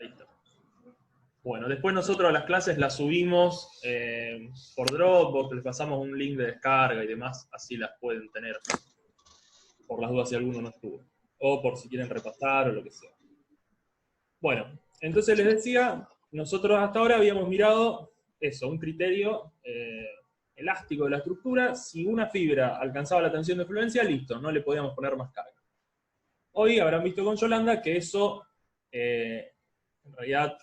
Ahí está. Bueno, después nosotros las clases las subimos por Dropbox, les pasamos un link de descarga y demás, así las pueden tener, por las dudas si alguno no estuvo. O por si quieren repasar o lo que sea. Bueno, entonces les decía, nosotros hasta ahora habíamos mirado eso, un criterio elástico de la estructura. Si una fibra alcanzaba la tensión de fluencia, listo, no le podíamos poner más carga. Hoy habrán visto con Yolanda que eso en realidad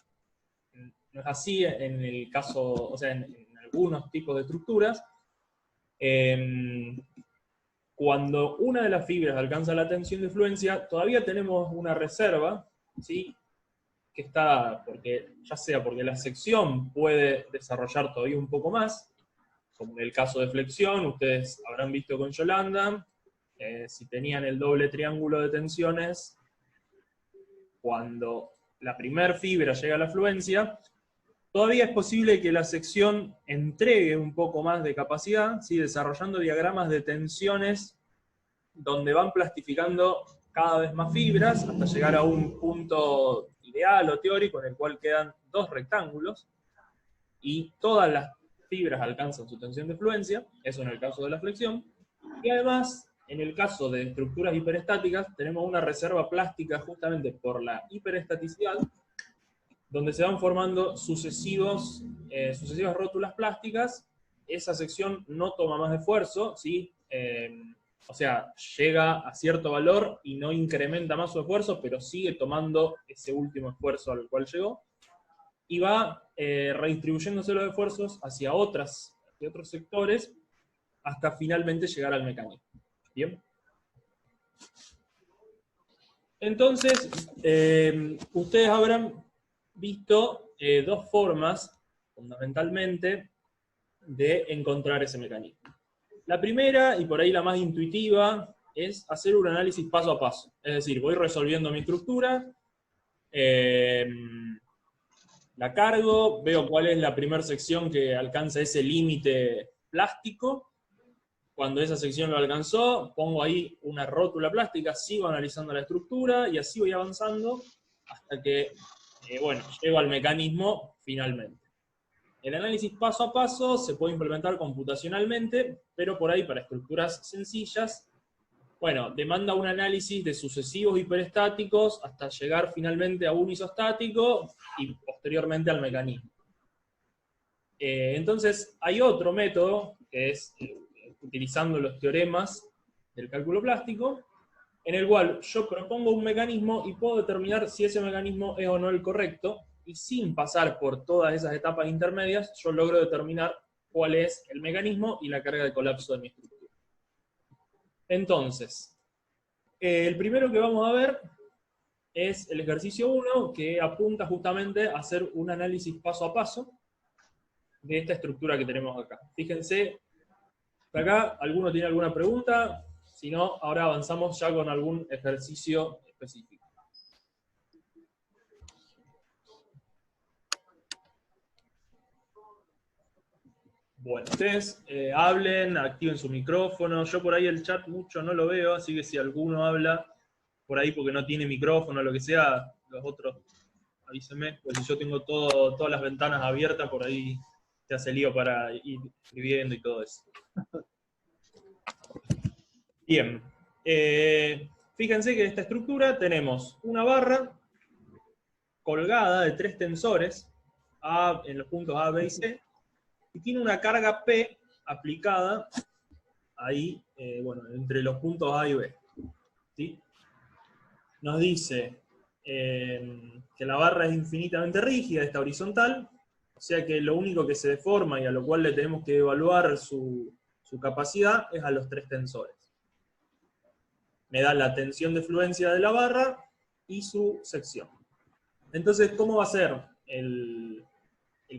no es así en el caso, o sea, en algunos tipos de estructuras. Cuando una de las fibras alcanza la tensión de fluencia, todavía tenemos una reserva, ¿sí? Que está, porque, ya sea porque la sección puede desarrollar todavía un poco más, como en el caso de flexión, ustedes habrán visto con Yolanda, si tenían el doble triángulo de tensiones, cuando la primer fibra llega a la fluencia, todavía es posible que la sección entregue un poco más de capacidad, ¿sí? Desarrollando diagramas de tensiones donde van plastificando cada vez más fibras hasta llegar a un punto ideal o teórico en el cual quedan dos rectángulos y todas las fibras alcanzan su tensión de fluencia, eso en el caso de la flexión, y además, en el caso de estructuras hiperestáticas, tenemos una reserva plástica justamente por la hiperestaticidad, donde se van formando sucesivas rótulas plásticas. Esa sección no toma más esfuerzo, ¿sí? O sea, llega a cierto valor y no incrementa más su esfuerzo, pero sigue tomando ese último esfuerzo al cual llegó, y va redistribuyéndose los esfuerzos hacia otros sectores, hasta finalmente llegar al mecanismo. ¿Bien? Entonces, ustedes habrán visto dos formas, fundamentalmente, de encontrar ese mecanismo. La primera, y por ahí la más intuitiva, es hacer un análisis paso a paso. Es decir, voy resolviendo mi estructura, la cargo, veo cuál es la primera sección que alcanza ese límite plástico. Cuando esa sección lo alcanzó, pongo ahí una rótula plástica, sigo analizando la estructura y así voy avanzando hasta que, bueno, llego al mecanismo finalmente. El análisis paso a paso se puede implementar computacionalmente, pero por ahí para estructuras sencillas, bueno, demanda un análisis de sucesivos hiperestáticos hasta llegar finalmente a un isostático y posteriormente al mecanismo. Entonces, hay otro método, que es utilizando los teoremas del cálculo plástico, en el cual yo propongo un mecanismo y puedo determinar si ese mecanismo es o no el correcto, y sin pasar por todas esas etapas intermedias, yo logro determinar cuál es el mecanismo y la carga de colapso de mi estructura. Entonces, el primero que vamos a ver es el ejercicio 1, que apunta justamente a hacer un análisis paso a paso de esta estructura que tenemos acá. Fíjense, acá, ¿alguno tiene alguna pregunta? Si no, ahora avanzamos ya con algún ejercicio específico. Bueno, ustedes hablen, activen su micrófono. Yo por ahí el chat mucho no lo veo, así que si alguno habla por ahí porque no tiene micrófono o lo que sea, los otros avísenme, pues si yo tengo todas las ventanas abiertas, por ahí se hace lío para ir escribiendo y todo eso. Bien. Fíjense que en esta estructura tenemos una barra colgada de 3 tensores en los puntos A, B y C, y tiene una carga P aplicada ahí, bueno, entre los puntos A y B. ¿Sí? Nos dice que la barra es infinitamente rígida, está horizontal, o sea que lo único que se deforma y a lo cual le tenemos que evaluar su capacidad es a los 3 tensores. Me da la tensión de fluencia de la barra y su sección. Entonces, ¿cómo va a ser el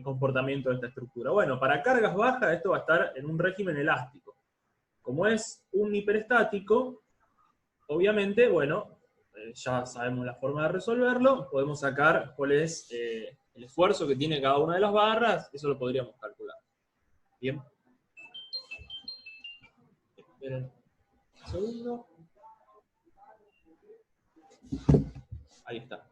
comportamiento de esta estructura? Bueno, para cargas bajas esto va a estar en un régimen elástico. Como es un hiperestático, obviamente, bueno, ya sabemos la forma de resolverlo, podemos sacar cuál es el esfuerzo que tiene cada una de las barras, eso lo podríamos calcular. Bien. Esperen un segundo. Ahí está.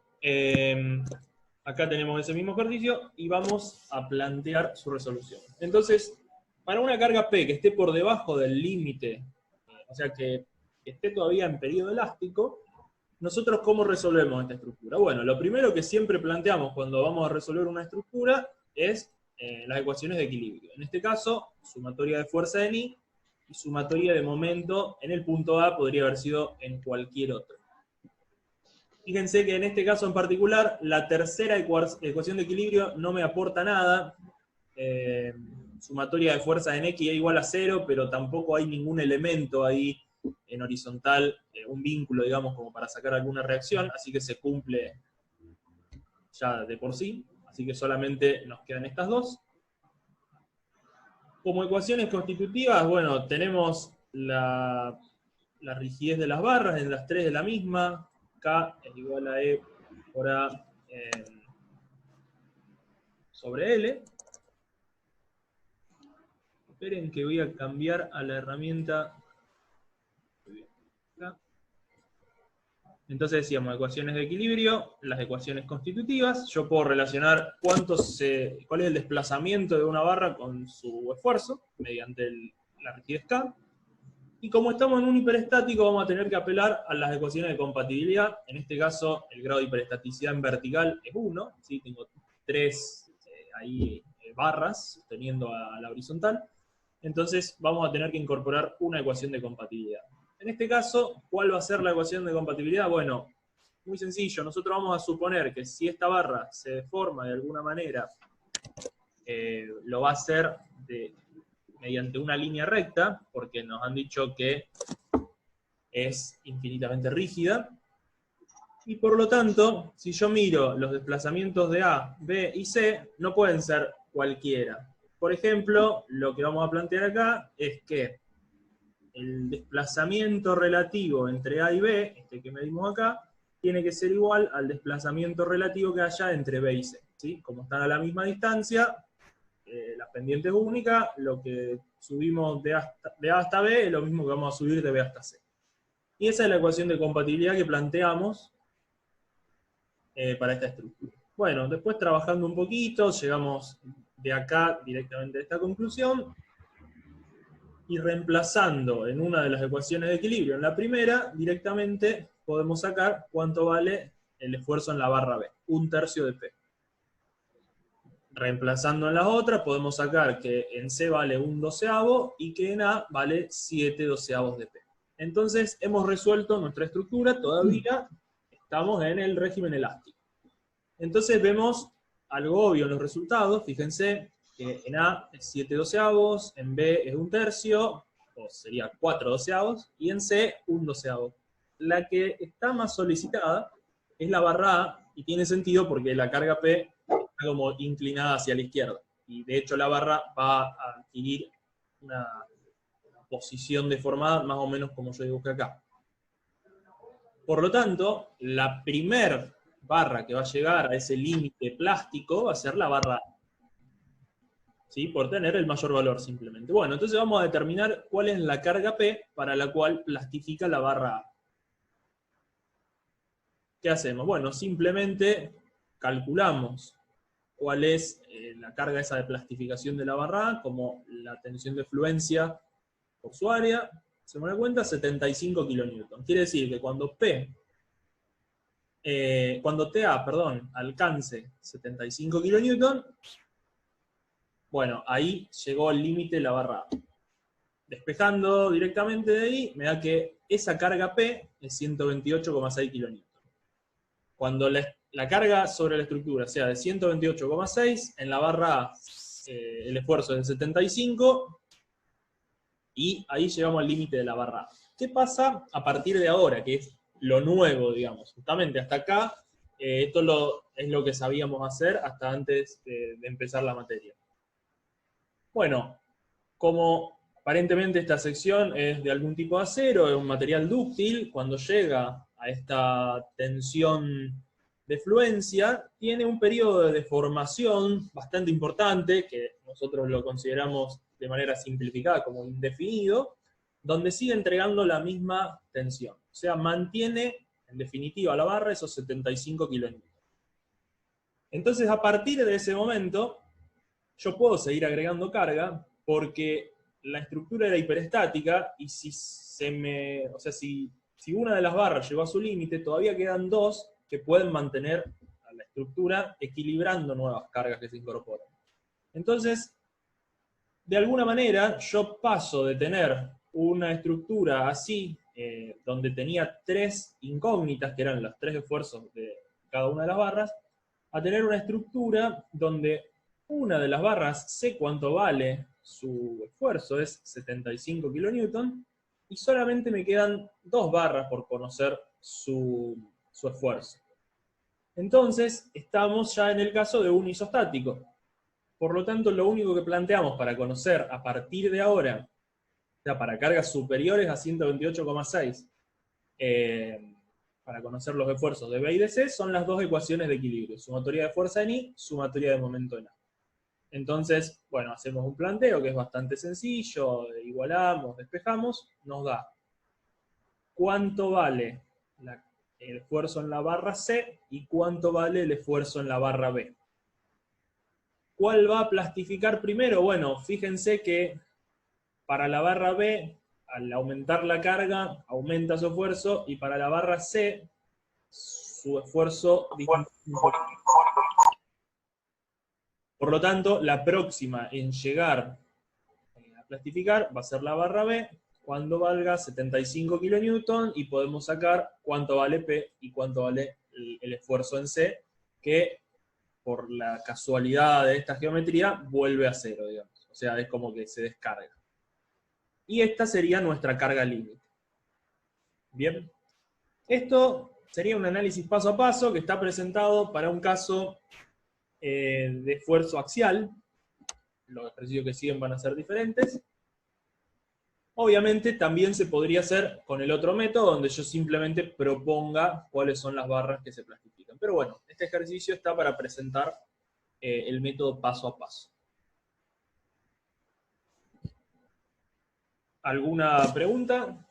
Acá tenemos ese mismo ejercicio y vamos a plantear su resolución. Entonces, para una carga P que esté por debajo del límite, o sea que esté todavía en periodo elástico, nosotros ¿cómo resolvemos esta estructura? Bueno, lo primero que siempre planteamos cuando vamos a resolver una estructura es las ecuaciones de equilibrio. En este caso, sumatoria de fuerza en I y sumatoria de momento en el punto A podría haber sido en cualquier otro. Fíjense que en este caso en particular, la tercera ecuación de equilibrio no me aporta nada. Sumatoria de fuerza en X es igual a 0, pero tampoco hay ningún elemento ahí en horizontal, un vínculo, digamos, como para sacar alguna reacción, así que se cumple ya de por sí, así que solamente nos quedan estas dos. Como ecuaciones constitutivas, bueno, tenemos la rigidez de las barras, en las tres de la misma, K es igual a E por A sobre L. Esperen que voy a cambiar a la herramienta. Entonces decíamos ecuaciones de equilibrio, las ecuaciones constitutivas. Yo puedo relacionar cuál es el desplazamiento de una barra con su esfuerzo, mediante la rigidez K. Y como estamos en un hiperestático, vamos a tener que apelar a las ecuaciones de compatibilidad. En este caso, el grado de hiperestaticidad en vertical es 1. ¿Sí? Tengo 3 barras sosteniendo a la horizontal. Entonces vamos a tener que incorporar una ecuación de compatibilidad. En este caso, ¿cuál va a ser la ecuación de compatibilidad? Bueno, muy sencillo. Nosotros vamos a suponer que si esta barra se deforma de alguna manera, lo va a hacer mediante una línea recta, porque nos han dicho que es infinitamente rígida. Y por lo tanto, si yo miro los desplazamientos de A, B y C, no pueden ser cualquiera. Por ejemplo, lo que vamos a plantear acá es que el desplazamiento relativo entre A y B, este que medimos acá, tiene que ser igual al desplazamiento relativo que haya entre B y C. ¿Sí? Como están a la misma distancia, las pendientes únicas, lo que subimos de A hasta B es lo mismo que vamos a subir de B hasta C. Y esa es la ecuación de compatibilidad que planteamos para esta estructura. Bueno, después trabajando un poquito, llegamos de acá directamente a esta conclusión, y reemplazando en una de las ecuaciones de equilibrio, en la primera, directamente podemos sacar cuánto vale el esfuerzo en la barra B, 1/3 de P. Reemplazando en las otras, podemos sacar que en C vale 1/12 y que en A vale 7/12 de P. Entonces, hemos resuelto nuestra estructura, todavía estamos en el régimen elástico. Entonces vemos algo obvio en los resultados, fíjense que en A es 7/12, en B es 1/3, o sería 4/12, y en C 1/12. La que está más solicitada es la barra A, y tiene sentido porque la carga P está como inclinada hacia la izquierda, y de hecho la barra va a adquirir una posición deformada más o menos como yo dibujé acá. Por lo tanto, la primer barra que va a llegar a ese límite plástico va a ser la barra A. ¿Sí? Por tener el mayor valor simplemente. Bueno, entonces vamos a determinar cuál es la carga P para la cual plastifica la barra A. ¿Qué hacemos? Bueno, simplemente calculamos cuál es la carga esa de plastificación de la barra A, como la tensión de fluencia por su área. Se me da cuenta, 75 kN. Quiere decir que cuando TA, alcance 75 kN, bueno, ahí llegó al límite la barra A. Despejando directamente de ahí, me da que esa carga P es 128,6 kN. Cuando la carga sobre la estructura sea de 128,6, en la barra A el esfuerzo es de 75, y ahí llegamos al límite de la barra A. ¿Qué pasa a partir de ahora? Que es lo nuevo, digamos. Justamente hasta acá, esto es lo que sabíamos hacer hasta antes de empezar la materia. Bueno, como aparentemente esta sección es de algún tipo de acero, es un material dúctil, cuando llega a esta tensión de fluencia, tiene un periodo de deformación bastante importante, que nosotros lo consideramos de manera simplificada como indefinido, donde sigue entregando la misma tensión. O sea, mantiene, en definitiva, la barra esos 75 kN. Entonces, a partir de ese momento, yo puedo seguir agregando carga, porque la estructura era hiperestática, y si una de las barras llegó a su límite, todavía quedan dos que pueden mantener a la estructura equilibrando nuevas cargas que se incorporan. Entonces, de alguna manera, yo paso de tener una estructura así, donde tenía tres incógnitas, que eran los tres esfuerzos de cada una de las barras, a tener una estructura donde una de las barras sé cuánto vale su esfuerzo, es 75 kN, y solamente me quedan dos barras por conocer su esfuerzo. Entonces, estamos ya en el caso de un isostático. Por lo tanto, lo único que planteamos para conocer a partir de ahora, o sea, para cargas superiores a 128,6, para conocer los esfuerzos de B y de C, son las dos ecuaciones de equilibrio: sumatoria de fuerza en I, sumatoria de momento en A. Entonces, bueno, hacemos un planteo que es bastante sencillo, igualamos, despejamos, nos da cuánto vale el esfuerzo en la barra C y cuánto vale el esfuerzo en la barra B. ¿Cuál va a plastificar primero? Bueno, fíjense que para la barra B, al aumentar la carga, aumenta su esfuerzo, y para la barra C, su esfuerzo disminuye un poco. Por lo tanto, la próxima en llegar a plastificar va a ser la barra B, cuando valga 75 kN, y podemos sacar cuánto vale P y cuánto vale el esfuerzo en C, que por la casualidad de esta geometría vuelve a cero, digamos. O sea, es como que se descarga. Y esta sería nuestra carga límite. Bien. Esto sería un análisis paso a paso que está presentado para un caso de esfuerzo axial. Los ejercicios que siguen van a ser diferentes. Obviamente también se podría hacer con el otro método, donde yo simplemente proponga cuáles son las barras que se plastifican. Pero bueno, este ejercicio está para presentar el método paso a paso. ¿Alguna pregunta?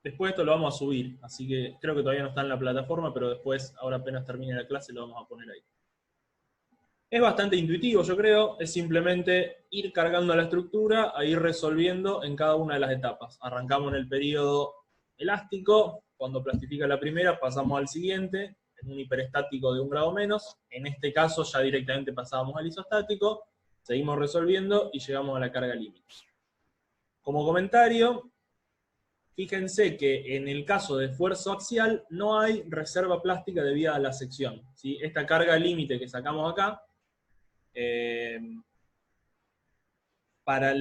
Después esto lo vamos a subir, así que creo que todavía no está en la plataforma, pero después, ahora apenas termine la clase, lo vamos a poner ahí. Es bastante intuitivo, yo creo, es simplemente ir cargando la estructura a ir resolviendo en cada una de las etapas. Arrancamos en el periodo elástico, cuando plastifica la primera pasamos al siguiente, en un hiperestático de 1 grado menos, en este caso ya directamente pasábamos al isostático, seguimos resolviendo y llegamos a la carga límite. Como comentario, fíjense que en el caso de esfuerzo axial no hay reserva plástica debida a la sección, ¿sí? Esta carga límite que sacamos acá, para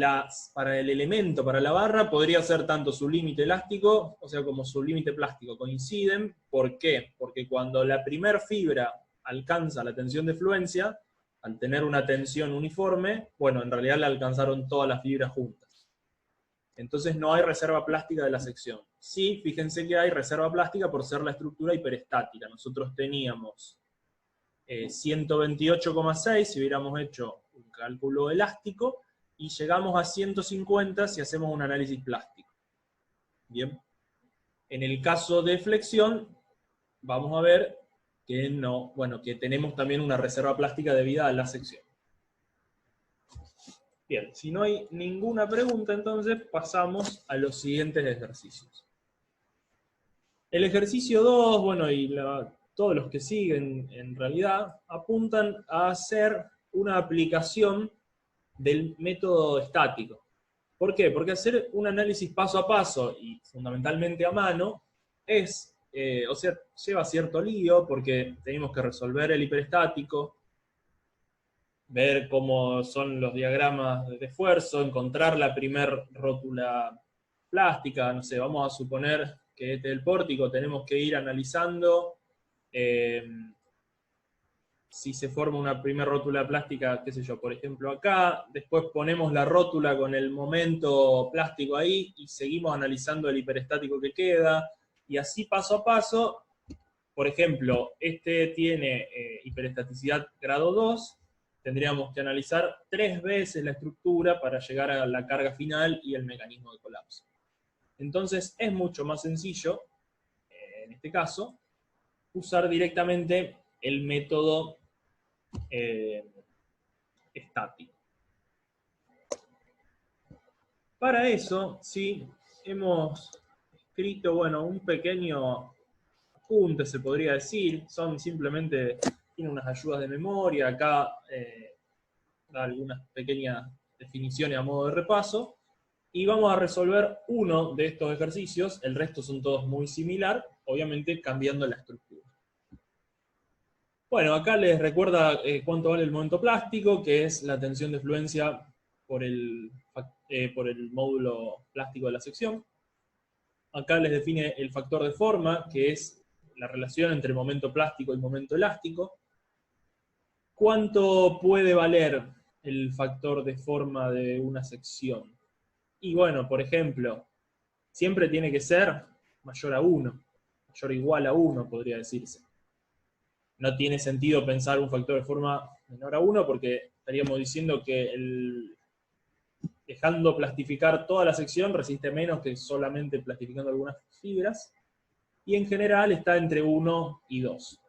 el elemento, para la barra, podría ser tanto su límite elástico, o sea, como su límite plástico, coinciden. ¿Por qué? Porque cuando la primer fibra alcanza la tensión de fluencia, al tener una tensión uniforme, bueno, en realidad la alcanzaron todas las fibras juntas. Entonces no hay reserva plástica de la sección. Sí, fíjense que hay reserva plástica por ser la estructura hiperestática. Nosotros teníamos 128,6 si hubiéramos hecho un cálculo elástico, y llegamos a 150 si hacemos un análisis plástico. Bien. En el caso de flexión, vamos a ver que no, bueno, que tenemos también una reserva plástica debida a la sección. Bien, si no hay ninguna pregunta, entonces pasamos a los siguientes ejercicios. El ejercicio 2, bueno, y todos los que siguen en realidad, apuntan a hacer una aplicación del método estático. ¿Por qué? Porque hacer un análisis paso a paso y fundamentalmente a mano o sea, lleva cierto lío, porque tenemos que resolver el hiperestático, ver cómo son los diagramas de esfuerzo, encontrar la primer rótula plástica, no sé, vamos a suponer que este es el pórtico, tenemos que ir analizando si se forma una primera rótula plástica, qué sé yo, por ejemplo acá, después ponemos la rótula con el momento plástico ahí, y seguimos analizando el hiperestático que queda, y así paso a paso. Por ejemplo, este tiene hiperestaticidad grado 2, tendríamos que analizar 3 veces la estructura para llegar a la carga final y el mecanismo de colapso. Entonces es mucho más sencillo, en este caso, usar directamente el método estático. Para eso, sí, hemos escrito, bueno, un pequeño apunte, se podría decir. Son simplemente, tiene unas ayudas de memoria, acá da algunas pequeñas definiciones a modo de repaso, y vamos a resolver uno de estos ejercicios, el resto son todos muy similar, obviamente cambiando la estructura. Bueno, acá les recuerda cuánto vale el momento plástico, que es la tensión de fluencia por el módulo plástico de la sección. Acá les define el factor de forma, que es la relación entre momento plástico y momento elástico. ¿Cuánto puede valer el factor de forma de una sección? Y bueno, por ejemplo, siempre tiene que ser mayor a 1, mayor o igual a 1, podría decirse. No tiene sentido pensar un factor de forma menor a 1 porque estaríamos diciendo que dejando plastificar toda la sección resiste menos que solamente plastificando algunas fibras, y en general está entre 1 y 2.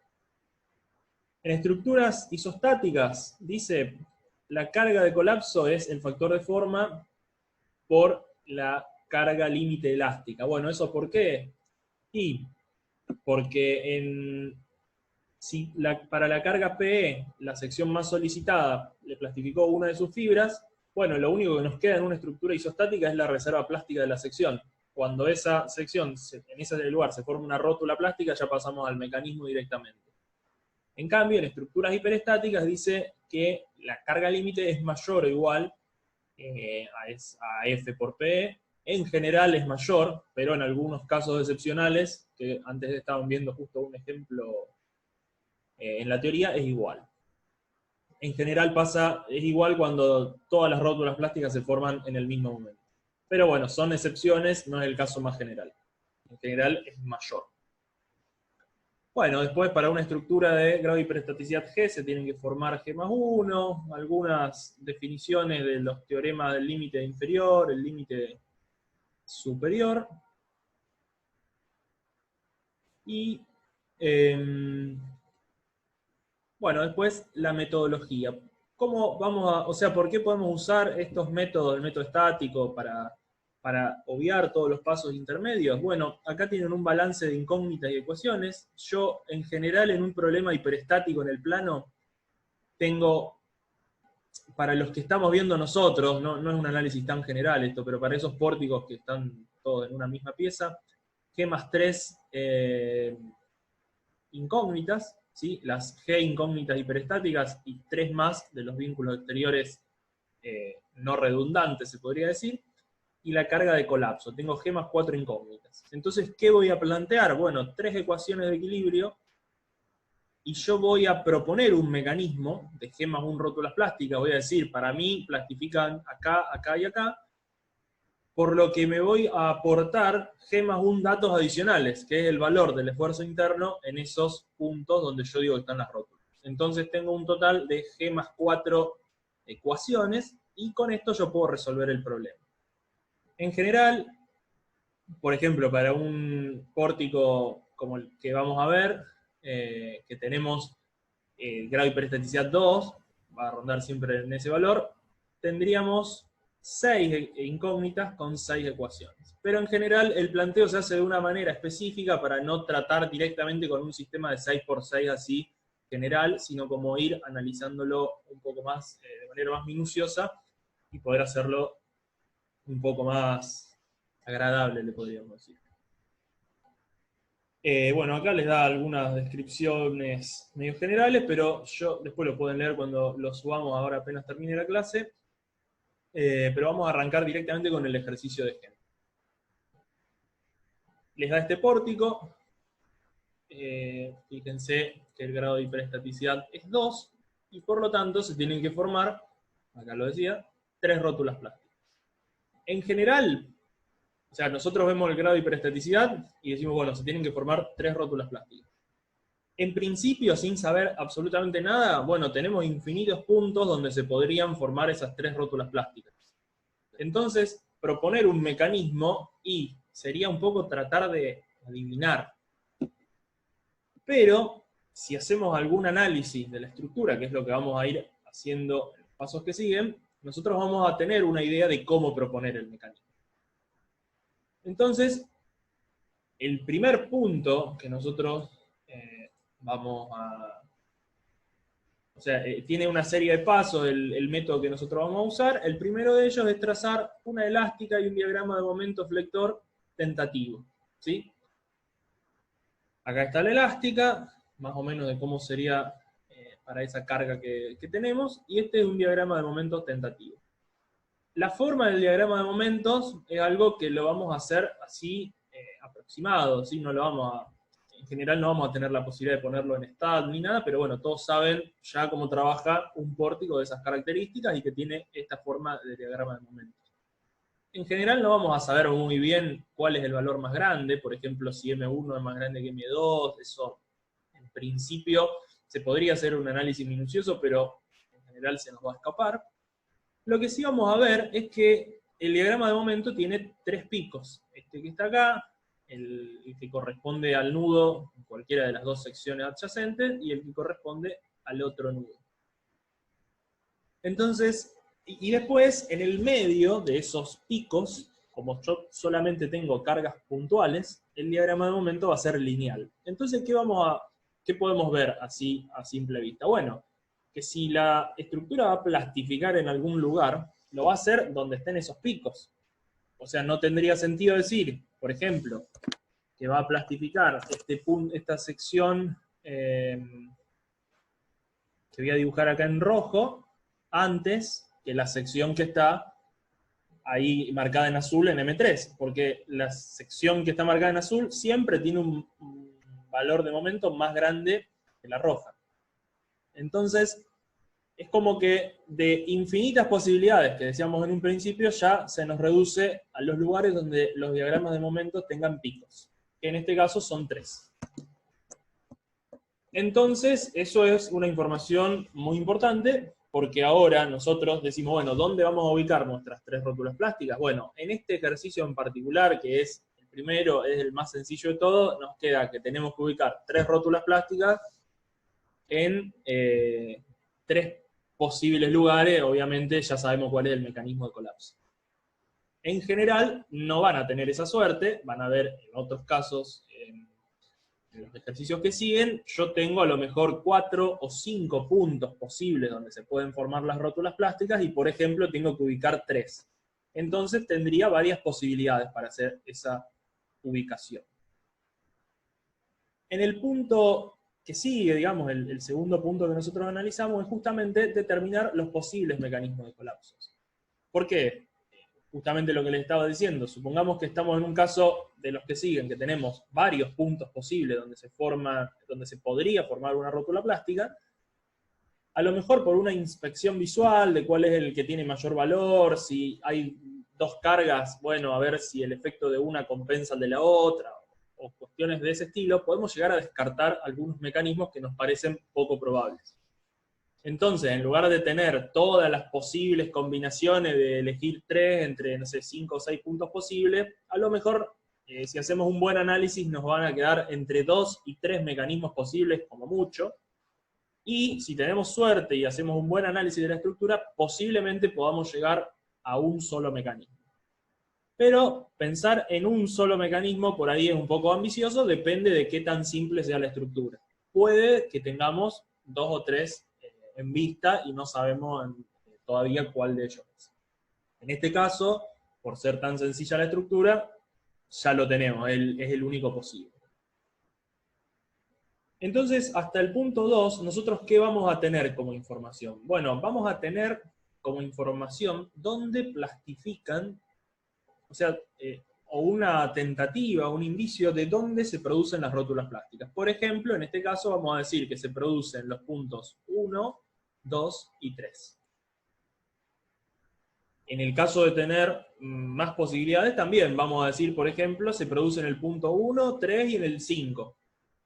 En estructuras isostáticas, dice, la carga de colapso es el factor de forma por la carga límite elástica. Bueno, ¿eso por qué? Y porque para la carga PE, la sección más solicitada le plastificó una de sus fibras, bueno, lo único que nos queda en una estructura isostática es la reserva plástica de la sección. Cuando esa sección, en ese lugar se forma una rótula plástica, ya pasamos al mecanismo directamente. En cambio, en estructuras hiperestáticas dice que la carga límite es mayor o igual a F por P. En general es mayor, pero en algunos casos excepcionales, que antes estaban viendo justo un ejemplo en la teoría, es igual. En general es igual cuando todas las rótulas plásticas se forman en el mismo momento. Pero bueno, son excepciones, no es el caso más general. En general es mayor. Bueno, después para una estructura de grado de hiperestaticidad G se tienen que formar G más 1, algunas definiciones de los teoremas del límite inferior, el límite superior. Y bueno, después la metodología. ¿Por qué podemos usar estos métodos, el método estático, para obviar todos los pasos intermedios? Bueno, acá tienen un balance de incógnitas y ecuaciones. Yo, en general, en un problema hiperestático en el plano, tengo, para los que estamos viendo nosotros, no es un análisis tan general esto, pero para esos pórticos que están todos en una misma pieza, G más 3 incógnitas, ¿sí? Las G incógnitas hiperestáticas y 3 más de los vínculos exteriores no redundantes, se podría decir, y la carga de colapso. Tengo G más 4 incógnitas. Entonces, ¿qué voy a plantear? Bueno, 3 ecuaciones de equilibrio, y yo voy a proponer un mecanismo de G más 1 rótulas plásticas. Voy a decir, para mí plastifican acá, acá y acá, por lo que me voy a aportar G más 1 datos adicionales, que es el valor del esfuerzo interno en esos puntos donde yo digo que están las rótulas. Entonces tengo un total de G más 4 ecuaciones, y con esto yo puedo resolver el problema. En general, por ejemplo, para un pórtico como el que vamos a ver, que tenemos grado de hiperestaticidad 2, va a rondar siempre en ese valor, tendríamos 6 incógnitas con 6 ecuaciones. Pero en general el planteo se hace de una manera específica para no tratar directamente con un sistema de 6×6 así general, sino como ir analizándolo un poco más, de manera más minuciosa, y poder hacerlo un poco más agradable, le podríamos decir. Bueno, acá les da algunas descripciones medio generales, pero después lo pueden leer cuando lo subamos, ahora apenas termine la clase. Pero vamos a arrancar directamente con el ejercicio de ejemplo. Les da este pórtico. Fíjense que el grado de hiperestaticidad es 2, y por lo tanto se tienen que formar, acá lo decía, 3 rótulas plásticas. En general, o sea, nosotros vemos el grado de hiperestaticidad y decimos, bueno, se tienen que formar 3 rótulas plásticas. En principio, sin saber absolutamente nada, bueno, tenemos infinitos puntos donde se podrían formar esas 3 rótulas plásticas. Entonces, proponer un mecanismo sería un poco tratar de adivinar. Pero si hacemos algún análisis de la estructura, que es lo que vamos a ir haciendo en los pasos que siguen, nosotros vamos a tener una idea de cómo proponer el mecanismo. Entonces, el primer punto que nosotros vamos a... O sea, tiene una serie de pasos el método que nosotros vamos a usar. El primero de ellos es trazar una elástica y un diagrama de momento flector tentativo, ¿sí? Acá está la elástica, más o menos de cómo sería para esa carga que tenemos, y este es un diagrama de momentos tentativo. La forma del diagrama de momentos es algo que lo vamos a hacer así aproximado, ¿sí? No lo vamos a, en general no vamos a tener la posibilidad de ponerlo en stat ni nada, pero bueno, todos saben ya cómo trabaja un pórtico de esas características y que tiene esta forma de diagrama de momentos. En general no vamos a saber muy bien cuál es el valor más grande, por ejemplo, si M1 es más grande que M2, eso en principio se podría hacer un análisis minucioso, pero en general se nos va a escapar. Lo que sí vamos a ver es que el diagrama de momento tiene tres picos. Este que está acá, el que corresponde al nudo en cualquiera de las dos secciones adyacentes, y el que corresponde al otro nudo. Entonces, y después, en el medio de esos picos, como yo solamente tengo cargas puntuales, el diagrama de momento va a ser lineal. Entonces, ¿qué podemos ver así a simple vista? Bueno, que si la estructura va a plastificar en algún lugar, lo va a hacer donde estén esos picos. O sea, no tendría sentido decir, por ejemplo, que va a plastificar esta sección que voy a dibujar acá en rojo, antes que la sección que está ahí marcada en azul en M3, porque la sección que está marcada en azul siempre tiene un valor de momento más grande que la roja. Entonces, es como que de infinitas posibilidades que decíamos en un principio, ya se nos reduce a los lugares donde los diagramas de momento tengan picos, que en este caso son 3. Entonces, eso es una información muy importante, porque ahora nosotros decimos, bueno, ¿dónde vamos a ubicar nuestras 3 rótulas plásticas? Bueno, en este ejercicio en particular, que es el primero, es el más sencillo de todo, nos queda que tenemos que ubicar 3 rótulas plásticas en 3 posibles lugares. Obviamente ya sabemos cuál es el mecanismo de colapso. En general, no van a tener esa suerte, van a ver en otros casos, en los ejercicios que siguen, yo tengo a lo mejor 4 o 5 puntos posibles donde se pueden formar las rótulas plásticas y, por ejemplo, tengo que ubicar 3. Entonces tendría varias posibilidades para hacer esa ubicación. En el punto que sigue, digamos, el segundo punto que nosotros analizamos es justamente determinar los posibles mecanismos de colapsos. ¿Por qué? Justamente lo que les estaba diciendo, supongamos que estamos en un caso de los que siguen, que tenemos varios puntos posibles donde se podría formar una rótula plástica, a lo mejor por una inspección visual de cuál es el que tiene mayor valor, si hay 2 cargas, bueno, a ver si el efecto de una compensa el de la otra, o cuestiones de ese estilo, podemos llegar a descartar algunos mecanismos que nos parecen poco probables. Entonces, en lugar de tener todas las posibles combinaciones de elegir 3 entre, no sé, 5 o 6 puntos posibles, a lo mejor, si hacemos un buen análisis, nos van a quedar entre 2 y 3 mecanismos posibles, como mucho. Y si tenemos suerte y hacemos un buen análisis de la estructura, posiblemente podamos llegar a un solo mecanismo. Pero pensar en un solo mecanismo por ahí es un poco ambicioso, depende de qué tan simple sea la estructura. Puede que tengamos 2 o 3 en vista y no sabemos todavía cuál de ellos es. En este caso, por ser tan sencilla la estructura, ya lo tenemos, es el único posible. Entonces, hasta el punto 2, nosotros ¿qué vamos a tener como información? Bueno, vamos a tener como información dónde plastifican, o sea, o una tentativa, un indicio de dónde se producen las rótulas plásticas. Por ejemplo, en este caso vamos a decir que se producen los puntos 1, 2 y 3. En el caso de tener más posibilidades, también vamos a decir, por ejemplo, se produce en el punto 1, 3 y en el 5,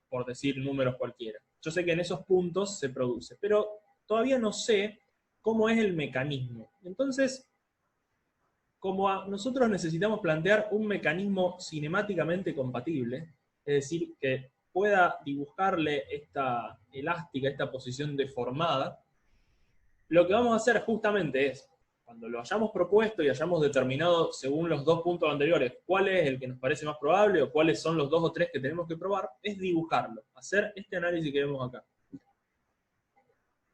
por decir números cualquiera. Yo sé que en esos puntos se produce, pero todavía no sé cómo es el mecanismo. Entonces, como nosotros necesitamos plantear un mecanismo cinemáticamente compatible, es decir, que pueda dibujarle esta elástica, esta posición deformada, lo que vamos a hacer justamente es, cuando lo hayamos propuesto y hayamos determinado, según los dos puntos anteriores, cuál es el que nos parece más probable o cuáles son los 2 o 3 que tenemos que probar, es dibujarlo, hacer este análisis que vemos acá.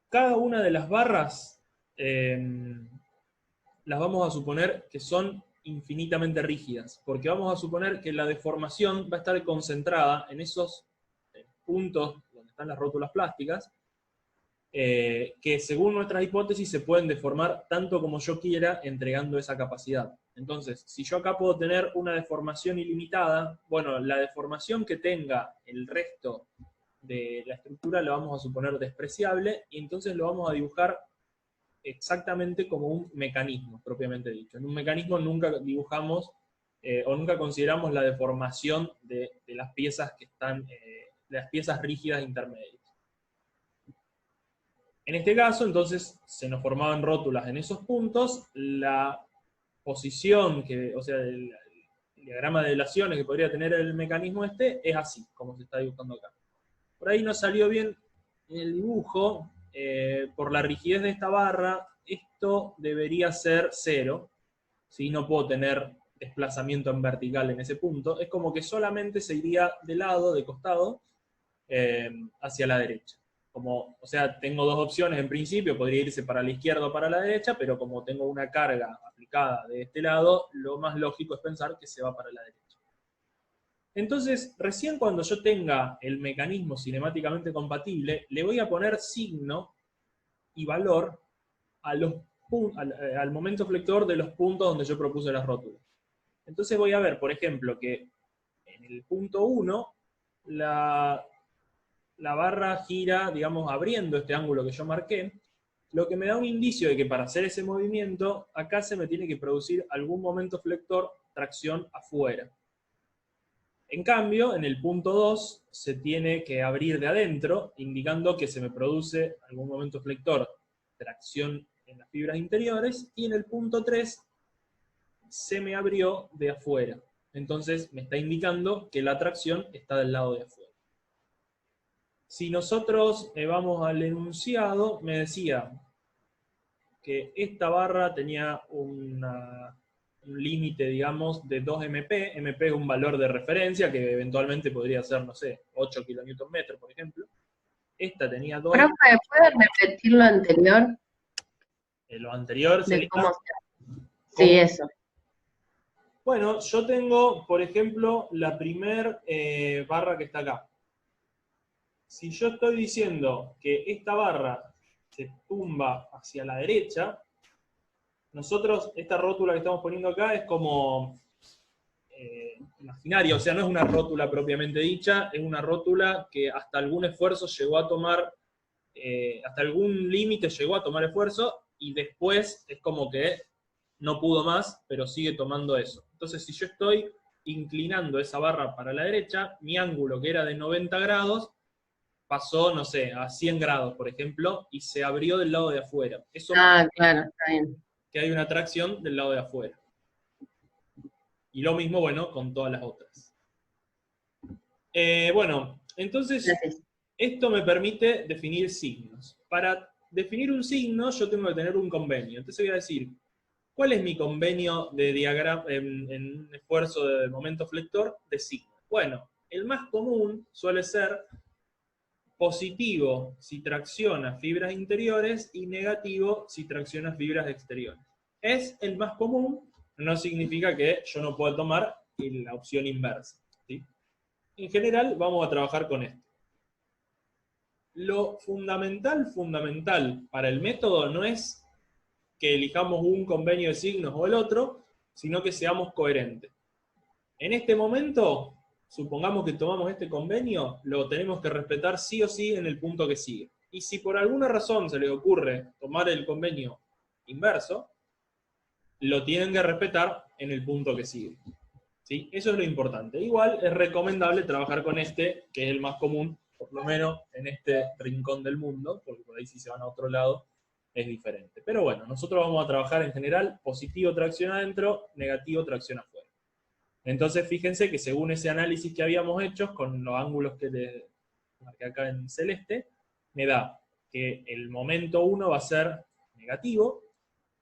Cada una de las barras las vamos a suponer que son infinitamente rígidas, porque vamos a suponer que la deformación va a estar concentrada en esos puntos donde están las rótulas plásticas, que según nuestras hipótesis se pueden deformar tanto como yo quiera entregando esa capacidad. Entonces, si yo acá puedo tener una deformación ilimitada, bueno, la deformación que tenga el resto de la estructura la vamos a suponer despreciable, y entonces lo vamos a dibujar exactamente como un mecanismo, propiamente dicho. En un mecanismo nunca dibujamos o nunca consideramos la deformación de las piezas que están, de las piezas rígidas intermedias. En este caso, entonces, se nos formaban rótulas en esos puntos, la posición, o sea, el diagrama de delaciones que podría tener el mecanismo este, es así, como se está dibujando acá. Por ahí no salió bien el dibujo, por la rigidez de esta barra, esto debería ser 0, ¿sí? No puedo tener desplazamiento en vertical en ese punto, es como que solamente se iría de lado, de costado, hacia la derecha. O sea, tengo dos opciones en principio, podría irse para la izquierda o para la derecha, pero como tengo una carga aplicada de este lado, lo más lógico es pensar que se va para la derecha. Entonces, recién cuando yo tenga el mecanismo cinemáticamente compatible, le voy a poner signo y valor al momento flector de los puntos donde yo propuse las rótulas. Entonces voy a ver, por ejemplo, que en el punto 1, la barra gira, digamos, abriendo este ángulo que yo marqué, lo que me da un indicio de que para hacer ese movimiento, acá se me tiene que producir algún momento flector, tracción afuera. En cambio, en el punto 2 se tiene que abrir de adentro, indicando que se me produce algún momento flector, tracción en las fibras interiores, y en el punto 3 se me abrió de afuera. Entonces me está indicando que la tracción está del lado de afuera. Si nosotros vamos al enunciado, me decía que esta barra tenía un límite, digamos, de 2 MP. MP es un valor de referencia que eventualmente podría ser, no sé, 8 kN, por ejemplo. Esta tenía 2. Profe, ¿puede repetir lo anterior? Lo anterior sería... De cómo se... Sí, eso. Bueno, yo tengo, por ejemplo, la primer barra que está acá. Si yo estoy diciendo que esta barra se tumba hacia la derecha, nosotros, esta rótula que estamos poniendo acá es como imaginaria, o sea, no es una rótula propiamente dicha, es una rótula que hasta algún esfuerzo llegó a tomar, hasta algún límite llegó a tomar esfuerzo, y después es como que no pudo más, pero sigue tomando eso. Entonces, si yo estoy inclinando esa barra para la derecha, mi ángulo, que era de 90 grados, pasó, no sé, a 100 grados, por ejemplo, y se abrió del lado de afuera. Eso claro, está bien. Que hay una tracción del lado de afuera. Y lo mismo, bueno, con todas las otras. Bueno, entonces, Gracias. esto me permite definir signos. Para definir un signo, yo tengo que tener un convenio. Entonces voy a decir, ¿cuál es mi convenio de diagrama en un esfuerzo de momento flector de signo? Bueno, el más común suele ser positivo si tracciona fibras interiores y negativo si tracciona fibras exteriores. Es el más común, no significa que yo no pueda tomar la opción inversa, ¿sí? En general vamos a trabajar con esto. Lo fundamental para el método no es que elijamos un convenio de signos o el otro, sino que seamos coherentes. En este momento, supongamos que tomamos este convenio, lo tenemos que respetar sí o sí en el punto que sigue. Y si por alguna razón se les ocurre tomar el convenio inverso, lo tienen que respetar en el punto que sigue. ¿Sí? Eso es lo importante. Igual es recomendable trabajar con este, que es el más común, por lo menos en este rincón del mundo, porque por ahí si se van a otro lado es diferente. Pero bueno, nosotros vamos a trabajar en general positivo tracción adentro, negativo tracción afuera. Entonces, fíjense que según ese análisis que habíamos hecho, con los ángulos que les marqué acá en celeste, me da que el momento 1 va a ser negativo,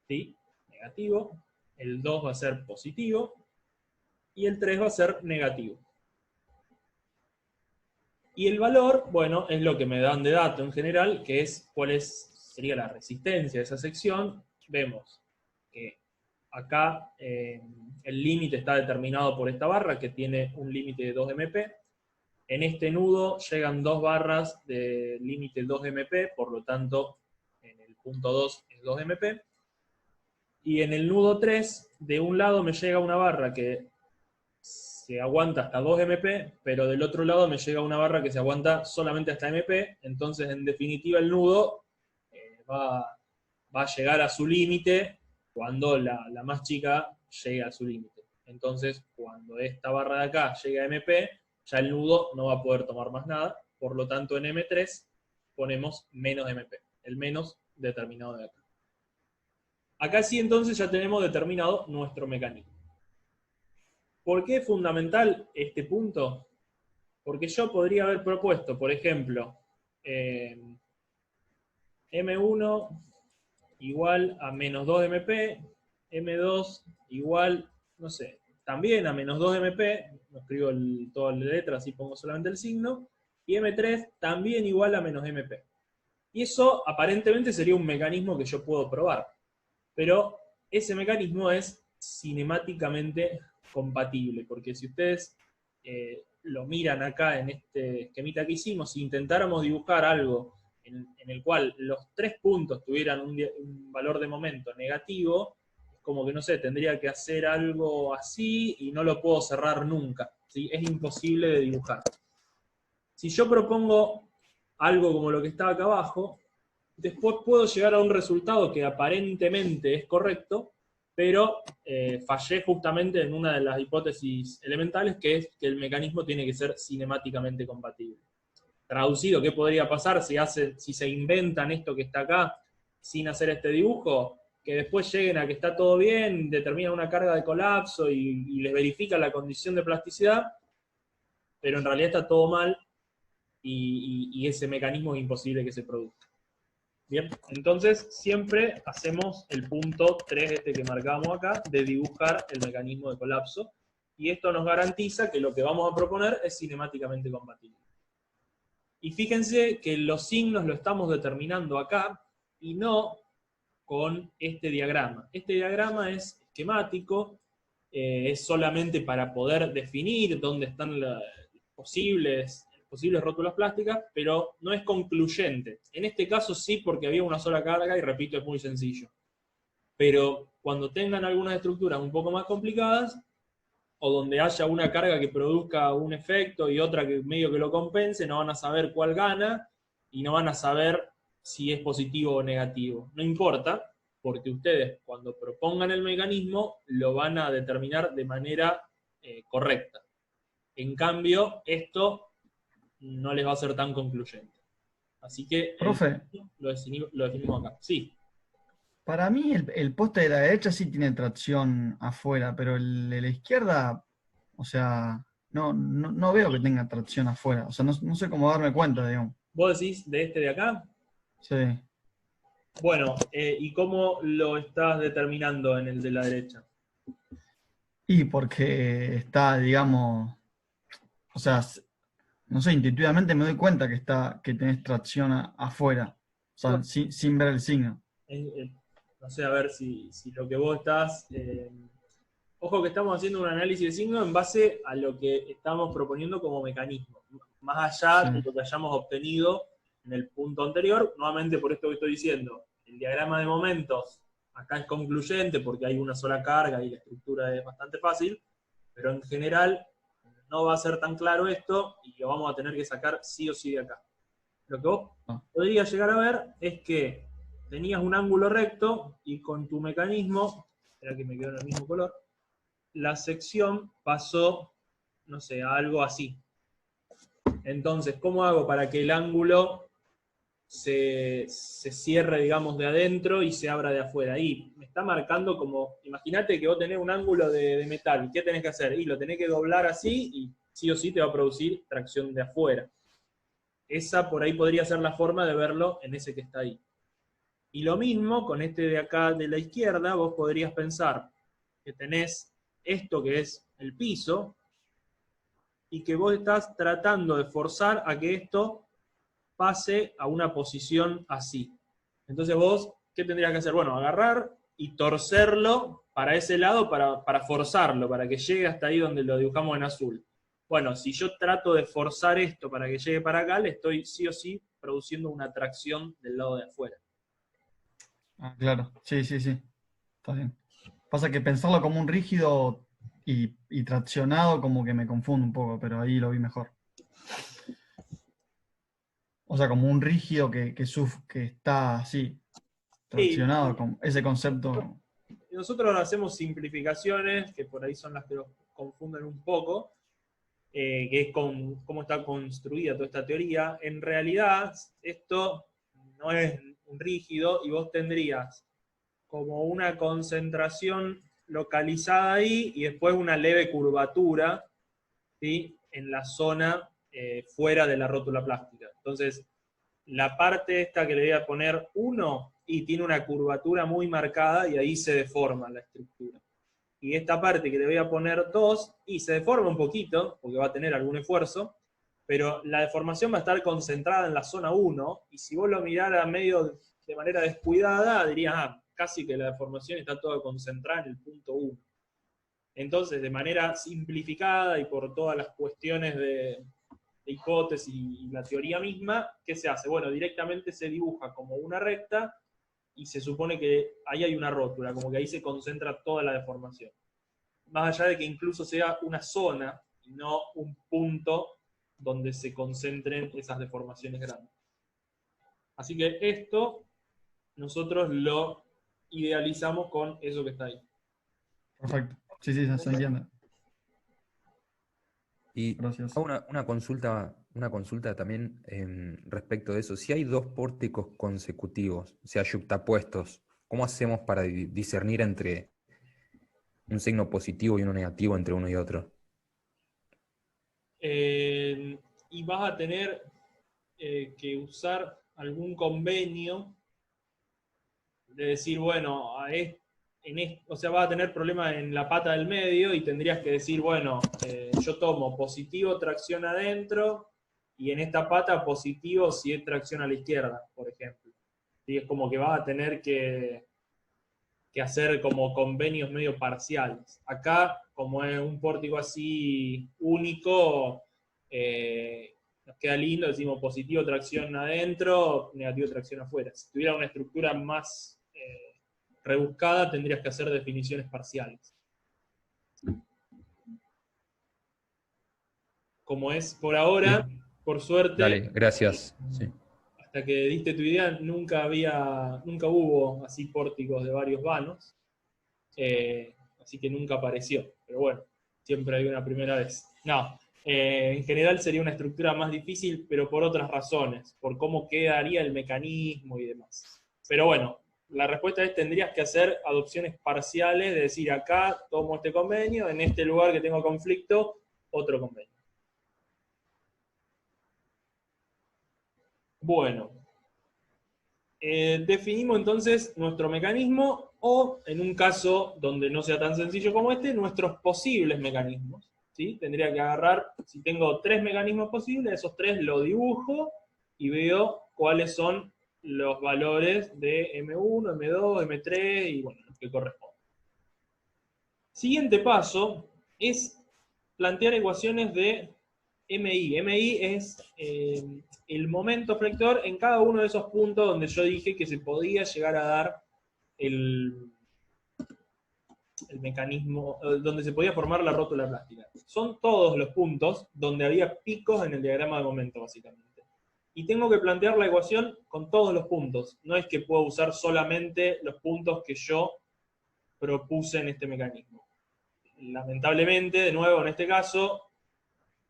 ¿sí? Negativo, el 2 va a ser positivo, y el 3 va a ser negativo. Y el valor, bueno, es lo que me dan de dato en general, que es sería la resistencia de esa sección. Vemos que acá el límite está determinado por esta barra, que tiene un límite de 2 MP. En este nudo llegan 2 barras de límite 2 MP, por lo tanto, en el punto 2 es 2 MP. Y en el nudo 3, de un lado me llega una barra que se aguanta hasta 2 MP, pero del otro lado me llega una barra que se aguanta solamente hasta MP, entonces en definitiva el nudo va a llegar a su límite cuando la más chica llegue a su límite. Entonces, cuando esta barra de acá llegue a MP, ya el nudo no va a poder tomar más nada, por lo tanto en M3 ponemos menos MP, el menos determinado de acá. Acá sí entonces ya tenemos determinado nuestro mecanismo. ¿Por qué es fundamental este punto? Porque yo podría haber propuesto, por ejemplo, M1 igual a menos 2 MP, M2 igual, no sé, también a menos 2 MP, no escribo toda la letra, así pongo solamente el signo, y M3 también igual a menos MP. Y eso aparentemente sería un mecanismo que yo puedo probar, pero ese mecanismo es cinemáticamente compatible, porque si ustedes lo miran acá en este esquemita que hicimos, si intentáramos dibujar algo en el cual los 3 puntos tuvieran un valor de momento negativo, como que no sé, tendría que hacer algo así y no lo puedo cerrar nunca, ¿sí? Es imposible de dibujar. Si yo propongo algo como lo que está acá abajo, después puedo llegar a un resultado que aparentemente es correcto, pero fallé justamente en una de las hipótesis elementales, que es que el mecanismo tiene que ser cinemáticamente compatible. Traducido, ¿qué podría pasar si se inventan esto que está acá sin hacer este dibujo? Que después lleguen a que está todo bien, determinan una carga de colapso y les verifican la condición de plasticidad, pero en realidad está todo mal y ese mecanismo es imposible que se produzca. Bien, entonces siempre hacemos el punto 3 este que marcábamos acá, de dibujar el mecanismo de colapso, y esto nos garantiza que lo que vamos a proponer es cinemáticamente compatible. Y fíjense que los signos lo estamos determinando acá, y no con este diagrama. Este diagrama es esquemático, es solamente para poder definir dónde están las posibles rótulas plásticas, pero no es concluyente. En este caso sí, porque había una sola carga, y repito, es muy sencillo. Pero cuando tengan algunas estructuras un poco más complicadas, o donde haya una carga que produzca un efecto y otra que medio que lo compense, no van a saber cuál gana, y no van a saber si es positivo o negativo. No importa, porque ustedes cuando propongan el mecanismo, lo van a determinar de manera correcta. En cambio, esto no les va a ser tan concluyente. Así que Profe, lo definimos acá. Sí. para mí el poste de la derecha sí tiene tracción afuera, pero el de la izquierda, o sea, no veo que tenga tracción afuera. O sea, no sé cómo darme cuenta, digamos. ¿Vos decís de este de acá? Sí. Bueno, ¿y cómo lo estás determinando en el de la derecha? Y porque está, digamos, o sea, no sé, intuitivamente me doy cuenta que tenés tracción afuera, o sea, sin ver el signo. No sé, a ver si lo que vos estás... ojo que estamos haciendo un análisis de signo en base a lo que estamos proponiendo como mecanismo, más allá de lo que hayamos obtenido en el punto anterior. Nuevamente, por esto que estoy diciendo, el diagrama de momentos acá es concluyente porque hay una sola carga y la estructura es bastante fácil, pero en general no va a ser tan claro esto y lo vamos a tener que sacar sí o sí de acá. Lo que vos podrías llegar a ver es que tenías un ángulo recto y con tu mecanismo, espera que me quedó en el mismo color, la sección pasó, no sé, a algo así. Entonces, ¿cómo hago para que el ángulo se cierre, digamos, de adentro y se abra de afuera. Ahí me está marcando como, imagínate que vos tenés un ángulo de metal, ¿qué tenés que hacer? Y lo tenés que doblar así y sí o sí te va a producir tracción de afuera. Esa por ahí podría ser la forma de verlo en ese que está ahí. Y lo mismo con este de acá de la izquierda, vos podrías pensar que tenés esto que es el piso y que vos estás tratando de forzar a que esto pase a una posición así. Entonces vos, ¿qué tendrías que hacer? Bueno, agarrar y torcerlo para ese lado para forzarlo, para que llegue hasta ahí donde lo dibujamos en azul. Bueno, si yo trato de forzar esto para que llegue para acá, le estoy sí o sí produciendo una tracción del lado de afuera. Ah, claro. Sí, sí, sí. Está bien. Pasa que pensarlo como un rígido y traccionado como que me confunde un poco, pero ahí lo vi mejor. O sea, como un rígido que está así, Sí, traccionado, con ese concepto. nosotros hacemos simplificaciones, que por ahí son las que los confunden un poco, que es con cómo está construida toda esta teoría. En realidad, esto no es un rígido y vos tendrías como una concentración localizada ahí y después una leve curvatura, ¿sí?, en la zona fuera de la rótula plástica. Entonces, la parte esta que le voy a poner 1 y tiene una curvatura muy marcada y ahí se deforma la estructura. Y esta parte que le voy a poner 2 y se deforma un poquito, porque va a tener algún esfuerzo, pero la deformación va a estar concentrada en la zona 1, y si vos lo mirara medio de manera descuidada, dirías, casi que la deformación está toda concentrada en el punto 1. Entonces, de manera simplificada y por todas las cuestiones de hipótesis y la teoría misma, ¿qué se hace? Bueno, directamente se dibuja como una recta y se supone que ahí hay una rótula, como que ahí se concentra toda la deformación. Más allá de que incluso sea una zona y no un punto donde se concentren esas deformaciones grandes. Así que esto nosotros lo idealizamos con eso que está ahí. Perfecto. Sí, sí, se entiende. Y Gracias. hago una consulta también respecto de eso. Si hay dos pórticos consecutivos, o sea, yuxtapuestos, ¿cómo hacemos para discernir entre un signo positivo y uno negativo entre uno y otro? Y vas a tener que usar algún convenio de decir, bueno, o sea, vas a tener problemas en la pata del medio y tendrías que decir, bueno, yo tomo positivo tracción adentro y en esta pata positivo si es tracción a la izquierda, por ejemplo. Y es como que vas a tener que hacer como convenios medio parciales. Acá, como es un pórtico así único, nos queda lindo, decimos positivo tracción adentro, negativo tracción afuera. Si tuviera una estructura más rebuscada, tendrías que hacer definiciones parciales. Como es por ahora, Bien. por suerte, Dale, gracias. Sí. hasta que diste tu idea, nunca hubo así pórticos de varios vanos. Así que nunca apareció. Pero bueno, siempre hay una primera vez. No, en general sería una estructura más difícil, pero por otras razones, por cómo quedaría el mecanismo y demás. Pero bueno, la respuesta es tendrías que hacer adopciones parciales, de decir acá tomo este convenio, en este lugar que tengo conflicto, otro convenio. Bueno, definimos entonces nuestro mecanismo o, en un caso donde no sea tan sencillo como este, nuestros posibles mecanismos. ¿Sí? Tendría que agarrar, si tengo 3 mecanismos posibles, esos 3 los dibujo y veo cuáles son los valores de M1, M2, M3 y bueno, los que corresponden. Siguiente paso es plantear ecuaciones de MI. MI es el momento flector en cada uno de esos puntos donde yo dije que se podía llegar a dar el mecanismo, donde se podía formar la rótula plástica. Son todos los puntos donde había picos en el diagrama de momento, básicamente. Y tengo que plantear la ecuación con todos los puntos. No es que puedo usar solamente los puntos que yo propuse en este mecanismo. Lamentablemente, de nuevo, en este caso,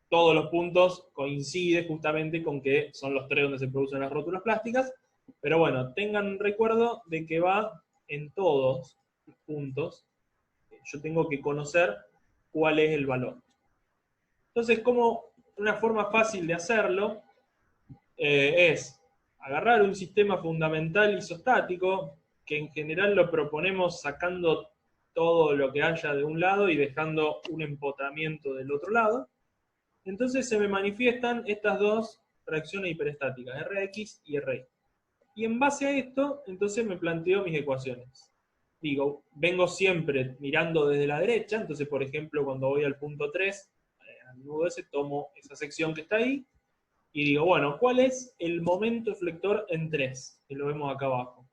todos los puntos coincide justamente con que son los 3 donde se producen las rótulas plásticas, pero bueno, tengan recuerdo de que va en todos los puntos, yo tengo que conocer cuál es el valor. Entonces, como una forma fácil de hacerlo es agarrar un sistema fundamental isostático, que en general lo proponemos sacando todo lo que haya de un lado y dejando un empotramiento del otro lado. Entonces se me manifiestan estas dos reacciones hiperestáticas, Rx y Ri. Y en base a esto, entonces me planteo mis ecuaciones. Digo, vengo siempre mirando desde la derecha, entonces por ejemplo cuando voy al punto 3, al nudo ese, tomo esa sección que está ahí, y digo, bueno, ¿cuál es el momento eflector en 3? Que lo vemos acá abajo.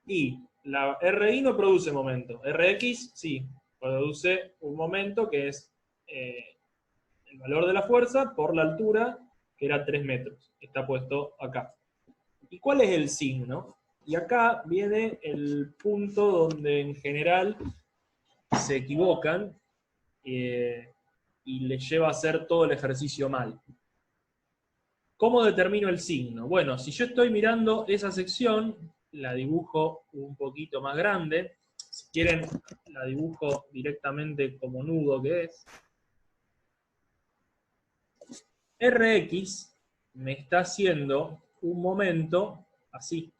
Y la Ri no produce momento, Rx sí, produce un momento que es el valor de la fuerza por la altura, que era 3 metros, está puesto acá. ¿Y cuál es el signo? Y acá viene el punto donde en general se equivocan y les lleva a hacer todo el ejercicio mal. ¿Cómo determino el signo? Bueno, si yo estoy mirando esa sección, la dibujo un poquito más grande. Si quieren, la dibujo directamente como nudo que es. Rx me está haciendo un momento así.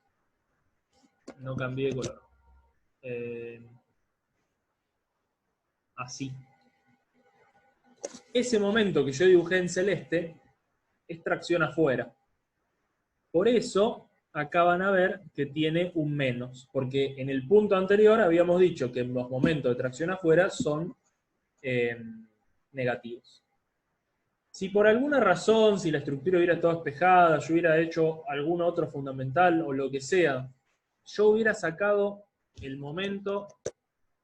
No cambié de color. Así. Ese momento que yo dibujé en celeste es tracción afuera. Por eso, acá van a ver que tiene un menos, porque en el punto anterior habíamos dicho que los momentos de tracción afuera son negativos. Si por alguna razón, si la estructura hubiera estado despejada, yo hubiera hecho algún otro fundamental o lo que sea, yo hubiera sacado el momento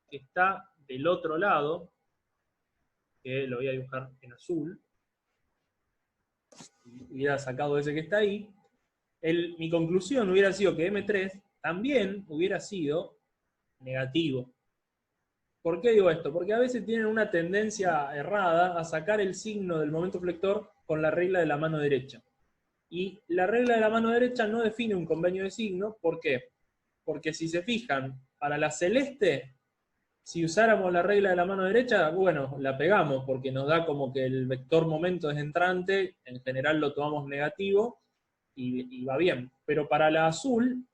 que está del otro lado, que lo voy a dibujar en azul, hubiera sacado ese que está ahí, mi conclusión hubiera sido que M3 también hubiera sido negativo. ¿Por qué digo esto? Porque a veces tienen una tendencia errada a sacar el signo del momento flector con la regla de la mano derecha. Y la regla de la mano derecha no define un convenio de signo. ¿Por qué? Porque si se fijan, para la celeste, si usáramos la regla de la mano derecha, bueno, la pegamos porque nos da como que el vector momento es entrante, en general lo tomamos negativo y va bien. Pero para la azul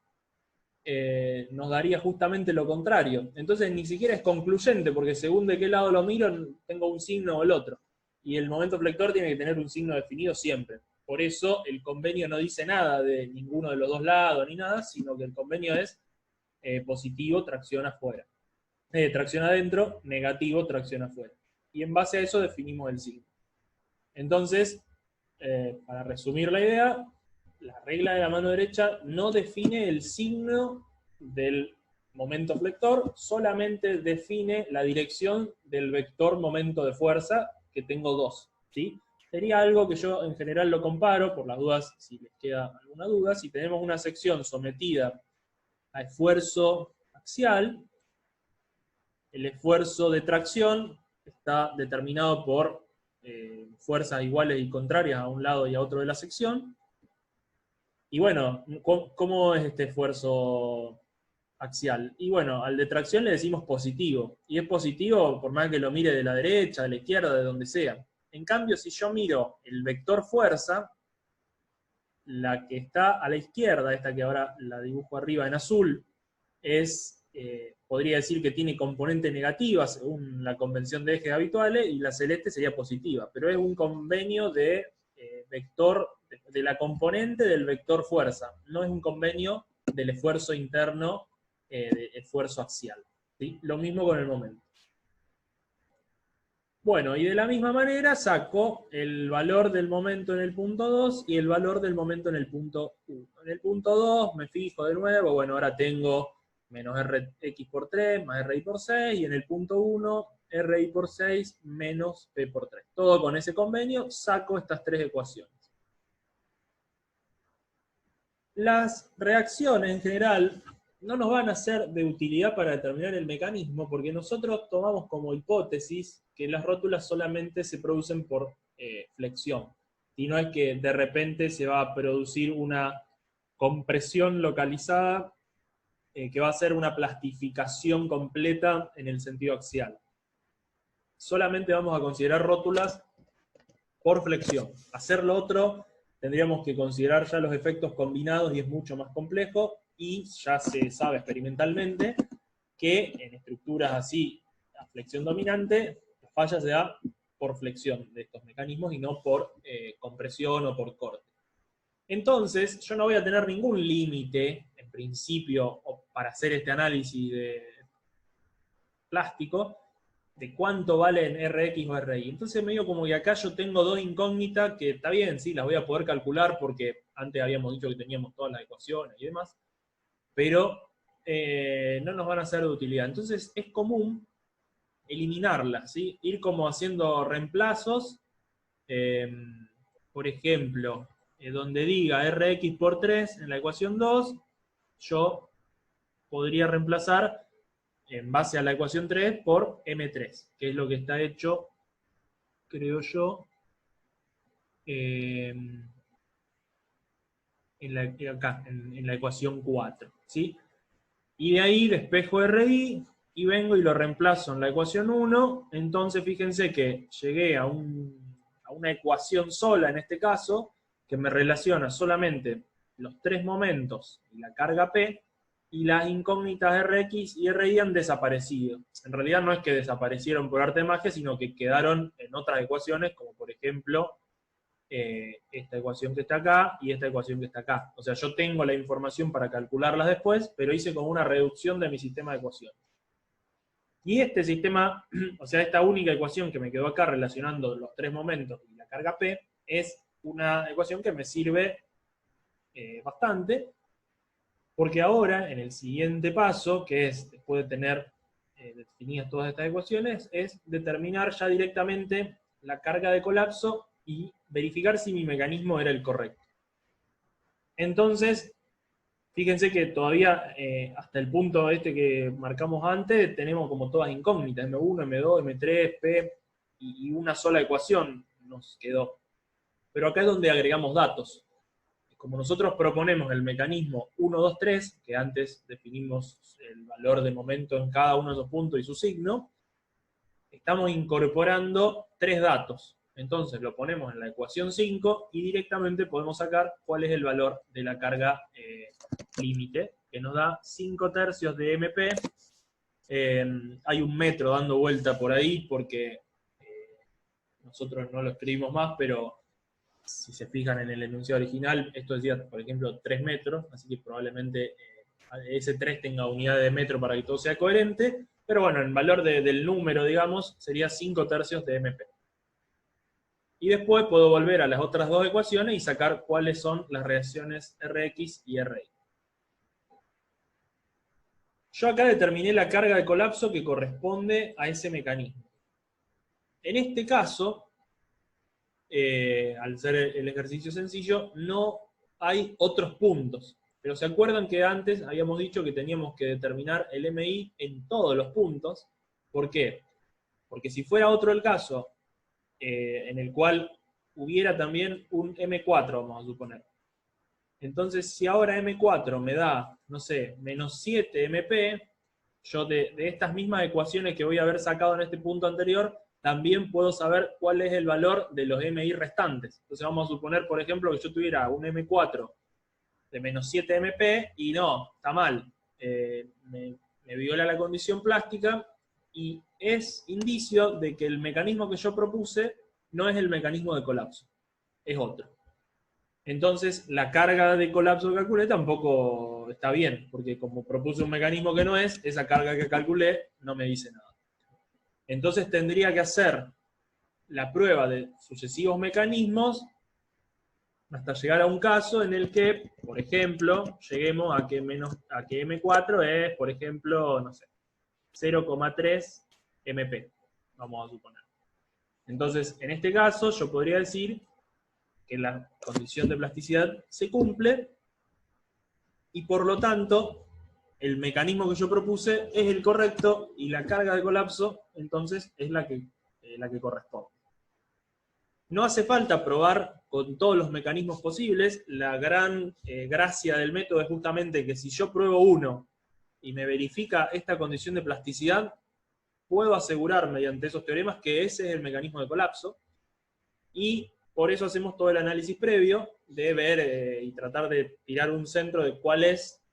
nos daría justamente lo contrario. Entonces ni siquiera es concluyente, porque según de qué lado lo miro, tengo un signo o el otro. Y el momento flector tiene que tener un signo definido siempre. Por eso el convenio no dice nada de ninguno de los dos lados ni nada, sino que el convenio es positivo, tracción afuera. Tracción adentro, negativo, tracción afuera. Y en base a eso definimos el signo. Entonces, para resumir la idea, la regla de la mano derecha no define el signo del momento flector, solamente define la dirección del vector momento de fuerza, que tengo 2. ¿Sí? Sería algo que yo en general lo comparo, por las dudas, si les queda alguna duda, si tenemos una sección sometida a esfuerzo axial, el esfuerzo de tracción está determinado por fuerzas iguales y contrarias a un lado y a otro de la sección. Y bueno, ¿cómo es este esfuerzo axial? Y bueno, al de tracción le decimos positivo. Y es positivo por más que lo mire de la derecha, de la izquierda, de donde sea. En cambio, si yo miro el vector fuerza, la que está a la izquierda, esta que ahora la dibujo arriba en azul, podría decir que tiene componente negativa según la convención de ejes habituales, y la celeste sería positiva. Pero es un convenio de vector, de la componente del vector fuerza, no es un convenio del esfuerzo interno, de esfuerzo axial. ¿Sí? Lo mismo con el momento. Bueno, y de la misma manera saco el valor del momento en el punto 2 y el valor del momento en el punto 1. En el punto 2 me fijo de nuevo, bueno, ahora tengo menos Rx por 3 más Ri por 6, y en el punto 1, Ri por 6 menos P por 3. Todo con ese convenio, saco estas 3 ecuaciones. Las reacciones en general no nos van a ser de utilidad para determinar el mecanismo, porque nosotros tomamos como hipótesis que las rótulas solamente se producen por flexión. Y no es que de repente se va a producir una compresión localizada que va a ser una plastificación completa en el sentido axial. Solamente vamos a considerar rótulas por flexión. Hacer lo otro, tendríamos que considerar ya los efectos combinados y es mucho más complejo, y ya se sabe experimentalmente que en estructuras así, a flexión dominante, la falla se da por flexión de estos mecanismos y no por compresión o por corte. Entonces, yo no voy a tener ningún límite, en principio, para hacer este análisis de plástico, de cuánto valen Rx o Ri. Entonces medio como que acá yo tengo dos incógnitas que está bien, sí, las voy a poder calcular porque antes habíamos dicho que teníamos todas las ecuaciones y demás, pero no nos van a ser de utilidad. Entonces es común eliminarlas, ¿sí? Ir como haciendo reemplazos, por ejemplo, donde diga Rx por 3 en la ecuación 2, yo podría reemplazar en base a la ecuación 3 por M3, que es lo que está hecho, creo yo, acá, en la ecuación 4, ¿sí? Y de ahí despejo RI y vengo y lo reemplazo en la ecuación 1, entonces fíjense que llegué a una ecuación sola en este caso, que me relaciona solamente los tres momentos y la carga P, y las incógnitas Rx y Ri han desaparecido. En realidad no es que desaparecieron por arte de magia, sino que quedaron en otras ecuaciones, como por ejemplo esta ecuación que está acá y esta ecuación que está acá. O sea, yo tengo la información para calcularlas después, pero hice como una reducción de mi sistema de ecuaciones. Y este sistema, o sea, esta única ecuación que me quedó acá relacionando los tres momentos y la carga P, es una ecuación que me sirve bastante, porque ahora, en el siguiente paso, que es, después de tener definidas todas estas ecuaciones, es determinar ya directamente la carga de colapso y verificar si mi mecanismo era el correcto. Entonces, fíjense que todavía, hasta el punto este que marcamos antes, tenemos como todas incógnitas, M1, M2, M3, P, y una sola ecuación nos quedó. Pero acá es donde agregamos datos. Como nosotros proponemos el mecanismo 1, 2, 3, que antes definimos el valor de momento en cada uno de esos puntos y su signo, estamos incorporando tres datos. Entonces lo ponemos en la ecuación 5 y directamente podemos sacar cuál es el valor de la carga límite, que nos da 5/3 de MP. Hay un metro dando vuelta por ahí porque nosotros no lo escribimos más, pero si se fijan en el enunciado original, esto decía, por ejemplo, 3 metros, así que probablemente ese 3 tenga unidad de metro para que todo sea coherente, pero bueno, el valor del número, digamos, sería 5/3 de MP. Y después puedo volver a las otras dos ecuaciones y sacar cuáles son las reacciones Rx y Ri. Yo acá determiné la carga de colapso que corresponde a ese mecanismo. En este caso, al ser el ejercicio sencillo, no hay otros puntos. Pero ¿se acuerdan que antes habíamos dicho que teníamos que determinar el MI en todos los puntos? ¿Por qué? Porque si fuera otro el caso, en el cual hubiera también un M4, vamos a suponer. Entonces, si ahora M4 me da, no sé, menos 7 MP, yo de estas mismas ecuaciones que voy a haber sacado en este punto anterior, también puedo saber cuál es el valor de los MI restantes. Entonces vamos a suponer, por ejemplo, que yo tuviera un M4 de menos 7 MP, y no, está mal, me viola la condición plástica, y es indicio de que el mecanismo que yo propuse no es el mecanismo de colapso, es otro. Entonces, la carga de colapso que calculé tampoco está bien, porque como propuse un mecanismo que no es, esa carga que calculé no me dice nada. Entonces tendría que hacer la prueba de sucesivos mecanismos hasta llegar a un caso en el que, por ejemplo, lleguemos a que M4 es, por ejemplo, no sé, 0,3 MP, vamos a suponer. Entonces, en este caso, yo podría decir que la condición de plasticidad se cumple y por lo tanto el mecanismo que yo propuse es el correcto y la carga de colapso entonces es la que corresponde. No hace falta probar con todos los mecanismos posibles. La gran gracia del método es justamente que si yo pruebo uno y me verifica esta condición de plasticidad, puedo asegurar mediante esos teoremas que ese es el mecanismo de colapso, y por eso hacemos todo el análisis previo de ver y tratar de tirar un centro de cuál es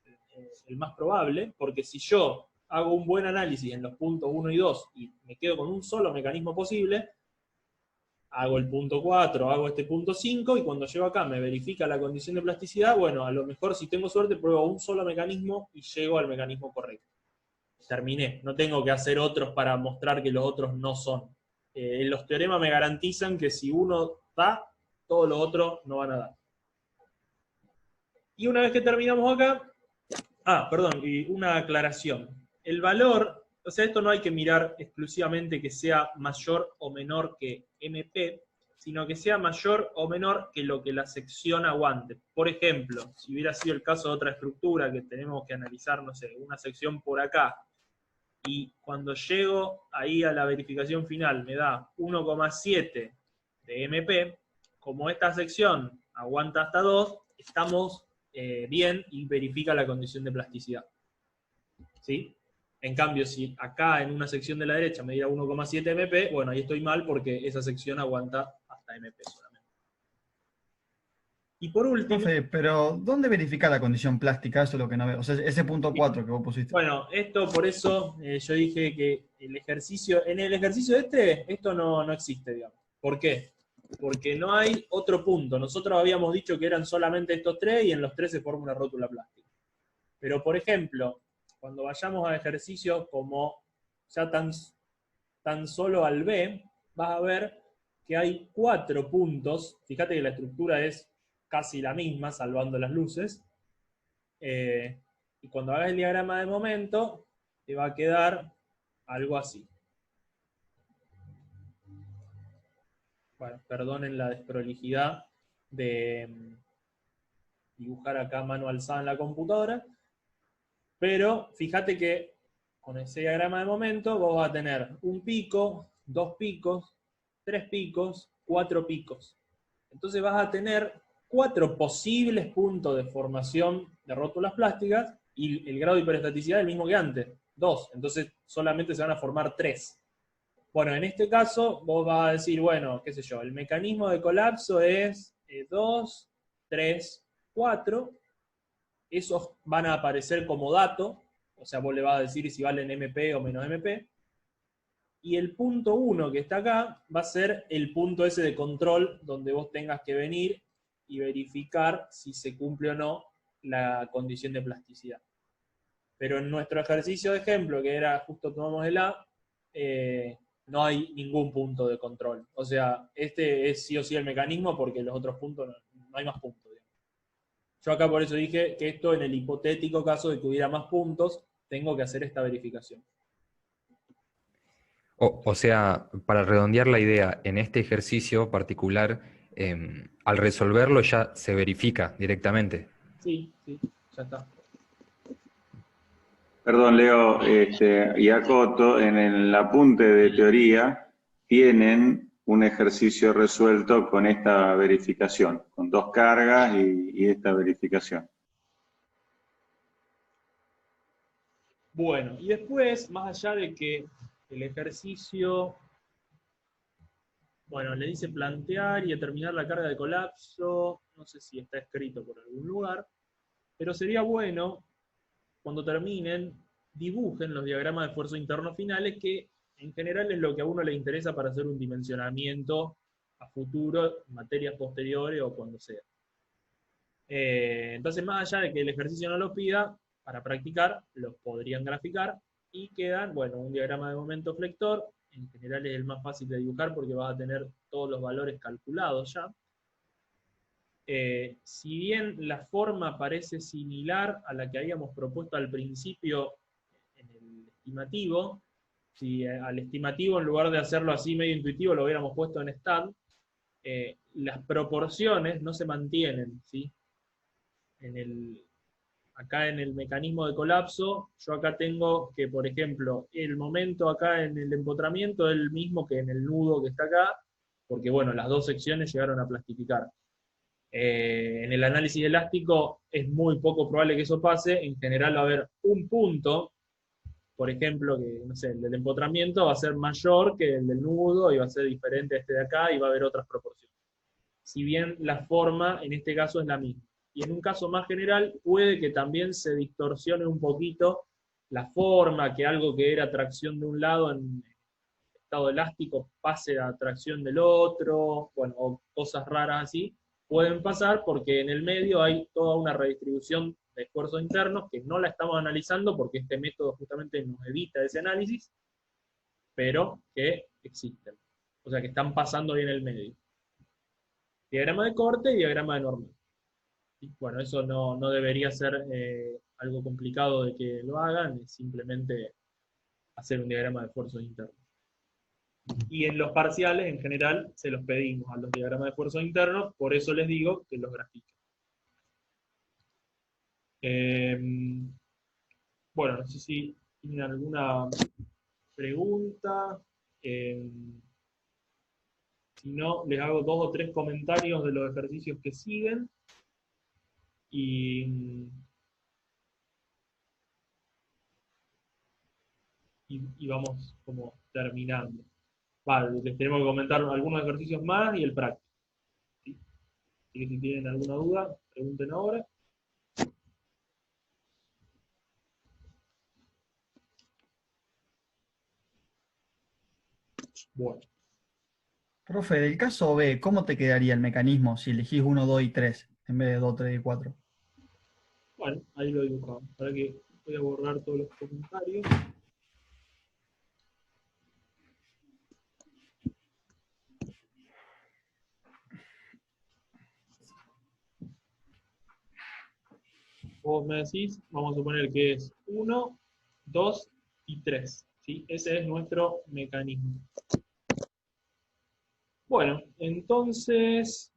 el más probable, porque si yo hago un buen análisis en los puntos 1 y 2 y me quedo con un solo mecanismo posible, hago el punto 4, hago este punto 5, y cuando llego acá me verifica la condición de plasticidad, bueno, a lo mejor si tengo suerte pruebo un solo mecanismo y llego al mecanismo correcto. Terminé, no tengo que hacer otros para mostrar que los otros no son. Los teoremas me garantizan que si uno da, todos los otros no van a dar. Y una vez que terminamos acá, perdón, y una aclaración. El valor, o sea, esto no hay que mirar exclusivamente que sea mayor o menor que MP, sino que sea mayor o menor que lo que la sección aguante. Por ejemplo, si hubiera sido el caso de otra estructura que tenemos que analizar, no sé, una sección por acá, y cuando llego ahí a la verificación final me da 1,7 de MP, como esta sección aguanta hasta 2, estamos bien y verifica la condición de plasticidad. ¿Sí? En cambio, si acá en una sección de la derecha me diera 1,7 MP, bueno, ahí estoy mal porque esa sección aguanta hasta MP solamente. Y por último... Profe, pero ¿dónde verifica la condición plástica? Eso es lo que no veo. O sea, ese punto 4 que vos pusiste. Bueno, esto por eso yo dije que el ejercicio, en el ejercicio esto no existe, digamos. ¿Por qué? Porque no hay otro punto. Nosotros habíamos dicho que eran solamente estos tres y en los tres se forma una rótula plástica. Pero, por ejemplo, cuando vayamos a ejercicios como ya tan solo al B, vas a ver que hay 4 puntos. Fíjate que la estructura es casi la misma, salvando las luces. Y cuando hagas el diagrama de momento, te va a quedar algo así. Bueno, perdonen la desprolijidad de dibujar acá a mano alzada en la computadora, pero fíjate que con ese diagrama de momento vos vas a tener un pico, 2 picos, 3 picos, 4 picos. Entonces vas a tener 4 posibles puntos de formación de rótulas plásticas y el grado de hiperestaticidad es el mismo que antes, 2. Entonces solamente se van a formar 3. Bueno, en este caso vos vas a decir, bueno, qué sé yo, el mecanismo de colapso es 2, 3, 4. Esos van a aparecer como dato, o sea, vos le vas a decir si valen MP o menos MP. Y el punto 1 que está acá va a ser el punto ese de control donde vos tengas que venir y verificar si se cumple o no la condición de plasticidad. Pero en nuestro ejercicio de ejemplo, que era justo tomamos el A, no hay ningún punto de control. O sea, este es sí o sí el mecanismo porque los otros puntos no hay más puntos. Yo acá por eso dije que esto en el hipotético caso de que hubiera más puntos, tengo que hacer esta verificación. O sea, para redondear la idea, en este ejercicio particular, al resolverlo ya se verifica directamente. Sí, ya está. Perdón, Leo y acoto, en el apunte de teoría tienen un ejercicio resuelto con esta verificación, con 2 cargas y esta verificación. Bueno, y después, más allá de que el ejercicio, bueno, le dice plantear y determinar la carga de colapso, no sé si está escrito por algún lugar, pero sería bueno, cuando terminen, dibujen los diagramas de esfuerzo interno finales, que en general es lo que a uno le interesa para hacer un dimensionamiento a futuro, en materias posteriores o cuando sea. Entonces, más allá de que el ejercicio no lo pida, para practicar, los podrían graficar y quedan, bueno, un diagrama de momento flector, en general es el más fácil de dibujar porque vas a tener todos los valores calculados ya. Si bien la forma parece similar a la que habíamos propuesto al principio en el estimativo, si al estimativo en lugar de hacerlo así medio intuitivo lo hubiéramos puesto en STAT, las proporciones no se mantienen, ¿sí? Acá en el mecanismo de colapso, yo acá tengo que, por ejemplo, el momento acá en el empotramiento es el mismo que en el nudo que está acá, porque bueno, las dos secciones llegaron a plastificar. En el análisis elástico es muy poco probable que eso pase, en general va a haber un punto, por ejemplo, que no sé, el del empotramiento va a ser mayor que el del nudo y va a ser diferente a este de acá y va a haber otras proporciones. Si bien la forma en este caso es la misma. Y en un caso más general puede que también se distorsione un poquito la forma, que algo que era tracción de un lado en estado elástico pase a tracción del otro, bueno, o cosas raras así, pueden pasar porque en el medio hay toda una redistribución de esfuerzos internos que no la estamos analizando porque este método justamente nos evita ese análisis, pero que existen. O sea, que están pasando ahí en el medio. Diagrama de corte y diagrama de normal. Y bueno, eso no debería ser algo complicado de que lo hagan, es simplemente hacer un diagrama de esfuerzos internos. Y en los parciales, en general, se los pedimos a los diagramas de esfuerzos internos, por eso les digo que los grafiquen. Bueno, no sé si tienen alguna pregunta. Si no, les hago 2 o 3 comentarios de los ejercicios que siguen. Y vamos como terminando. Vale, les tenemos que comentar algunos ejercicios más y el práctico. ¿Sí? Así que si tienen alguna duda, pregunten ahora. Bueno. Profe, del caso B, ¿cómo te quedaría el mecanismo si elegís 1, 2 y 3 en vez de 2, 3 y 4? Bueno, ahí lo dibujamos. Para que voy a borrar todos los comentarios. Vos me decís, vamos a suponer que es 1, 2 y 3. ¿Sí? Ese es nuestro mecanismo. Bueno, entonces,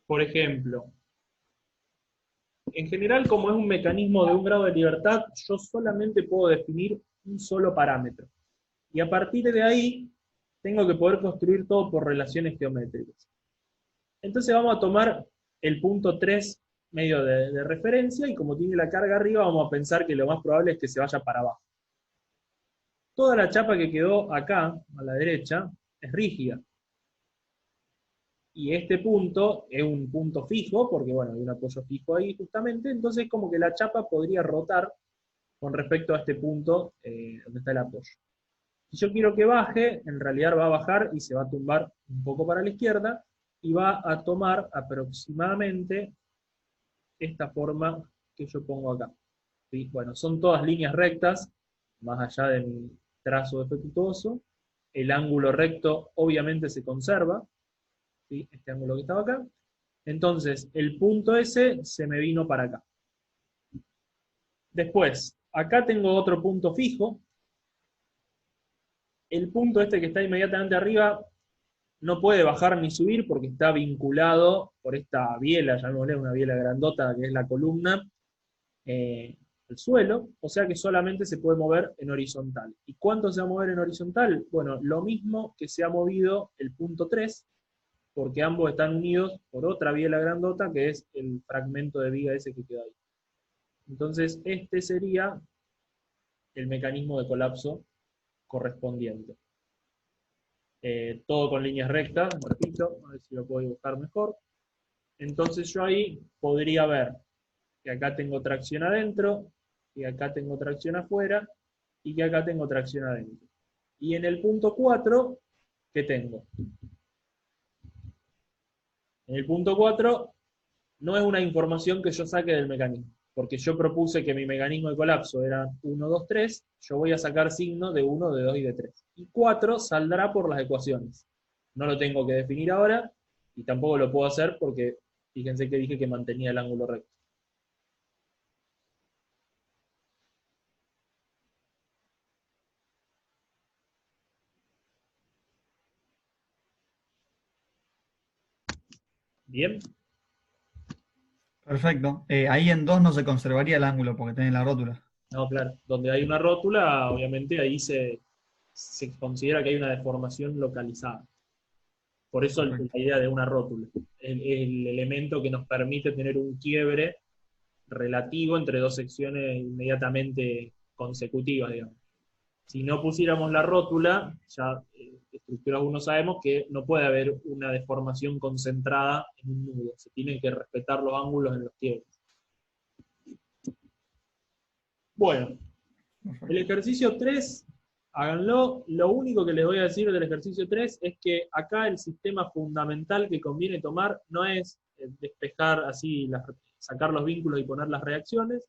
por ejemplo, en general, como es un mecanismo de un grado de libertad, yo solamente puedo definir un solo parámetro. Y a partir de ahí, tengo que poder construir todo por relaciones geométricas. Entonces vamos a tomar el punto 3 medio de referencia, y como tiene la carga arriba, vamos a pensar que lo más probable es que se vaya para abajo. Toda la chapa que quedó acá, a la derecha, es rígida. Y este punto es un punto fijo, porque bueno, hay un apoyo fijo ahí justamente, entonces como que la chapa podría rotar con respecto a este punto donde está el apoyo. Si yo quiero que baje, en realidad va a bajar y se va a tumbar un poco para la izquierda, y va a tomar aproximadamente esta forma que yo pongo acá. ¿Sí? Bueno, son todas líneas rectas, más allá de mi trazo defectuoso. El ángulo recto obviamente se conserva, ¿sí? Este ángulo que estaba acá. Entonces, el punto S se me vino para acá. Después, acá tengo otro punto fijo. El punto este que está inmediatamente arriba no puede bajar ni subir porque está vinculado por esta biela, llamémosle una biela grandota que es la columna, al suelo, o sea que solamente se puede mover en horizontal. ¿Y cuánto se va a mover en horizontal? Bueno, lo mismo que se ha movido el punto 3, porque ambos están unidos por otra biela grandota que es el fragmento de viga ese que queda ahí. Entonces, este sería el mecanismo de colapso correspondiente. Todo con líneas rectas, repito, a ver si lo puedo dibujar mejor. Entonces yo ahí podría ver que acá tengo tracción adentro, que acá tengo tracción afuera, y que acá tengo tracción adentro. Y en el punto 4, ¿qué tengo? En el punto 4 no es una información que yo saque del mecanismo, porque yo propuse que mi mecanismo de colapso era 1, 2, 3, yo voy a sacar signo de 1, de 2 y de 3. Y 4 saldrá por las ecuaciones. No lo tengo que definir ahora, y tampoco lo puedo hacer porque fíjense que dije que mantenía el ángulo recto. ¿Bien? Perfecto. Ahí en 2 no se conservaría el ángulo porque tiene la rótula. No, claro. Donde hay una rótula, obviamente ahí se se considera que hay una deformación localizada. Por eso la idea de una rótula. El elemento que nos permite tener un quiebre relativo entre dos secciones inmediatamente consecutivas, digamos. Si no pusiéramos la rótula, ya estructuras 1 sabemos que no puede haber una deformación concentrada en un nudo. Se tienen que respetar los ángulos en los quiebres. Bueno, el ejercicio 3, háganlo. Lo único que les voy a decir del ejercicio 3 es que acá el sistema fundamental que conviene tomar no es despejar así, sacar los vínculos y poner las reacciones,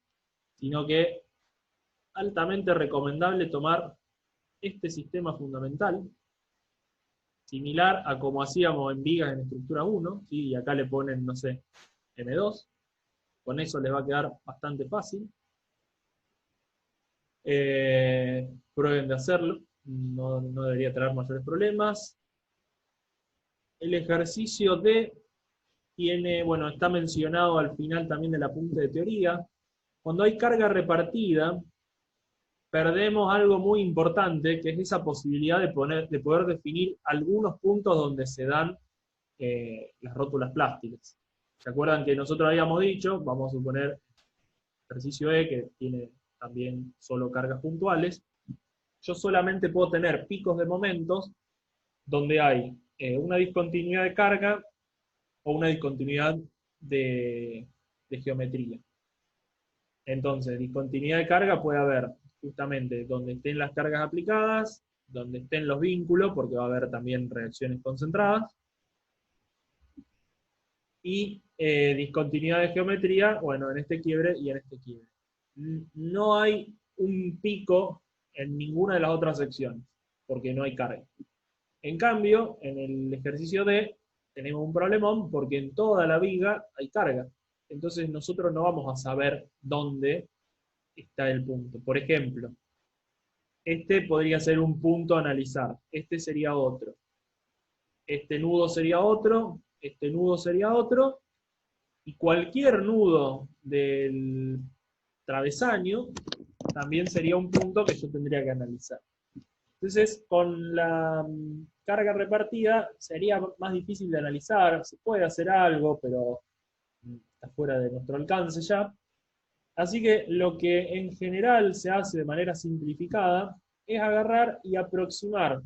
sino que altamente recomendable tomar este sistema fundamental, similar a como hacíamos en vigas en estructura 1, ¿sí? Y acá le ponen, no sé, M2, con eso les va a quedar bastante fácil. Prueben de hacerlo, no debería traer mayores problemas. El ejercicio D tiene, bueno, está mencionado al final también del apunte de teoría. Cuando hay carga repartida, perdemos algo muy importante, que es esa posibilidad de poder definir algunos puntos donde se dan las rótulas plásticas. ¿Se acuerdan que nosotros habíamos dicho, vamos a suponer, ejercicio E, que tiene también solo cargas puntuales, yo solamente puedo tener picos de momentos donde hay una discontinuidad de carga o una discontinuidad de geometría. Entonces, discontinuidad de carga puede haber justamente donde estén las cargas aplicadas, donde estén los vínculos, porque va a haber también reacciones concentradas, y discontinuidad de geometría, bueno, en este quiebre y en este quiebre. No hay un pico en ninguna de las otras secciones, porque no hay carga. En cambio, en el ejercicio D, tenemos un problemón, porque en toda la viga hay carga. Entonces nosotros no vamos a saber dónde está el punto. Por ejemplo, este podría ser un punto a analizar, este sería otro, este nudo sería otro, este nudo sería otro, y cualquier nudo del travesaño también sería un punto que yo tendría que analizar. Entonces, con la carga repartida sería más difícil de analizar, se puede hacer algo, pero está fuera de nuestro alcance ya. Así que lo que en general se hace de manera simplificada es agarrar y aproximar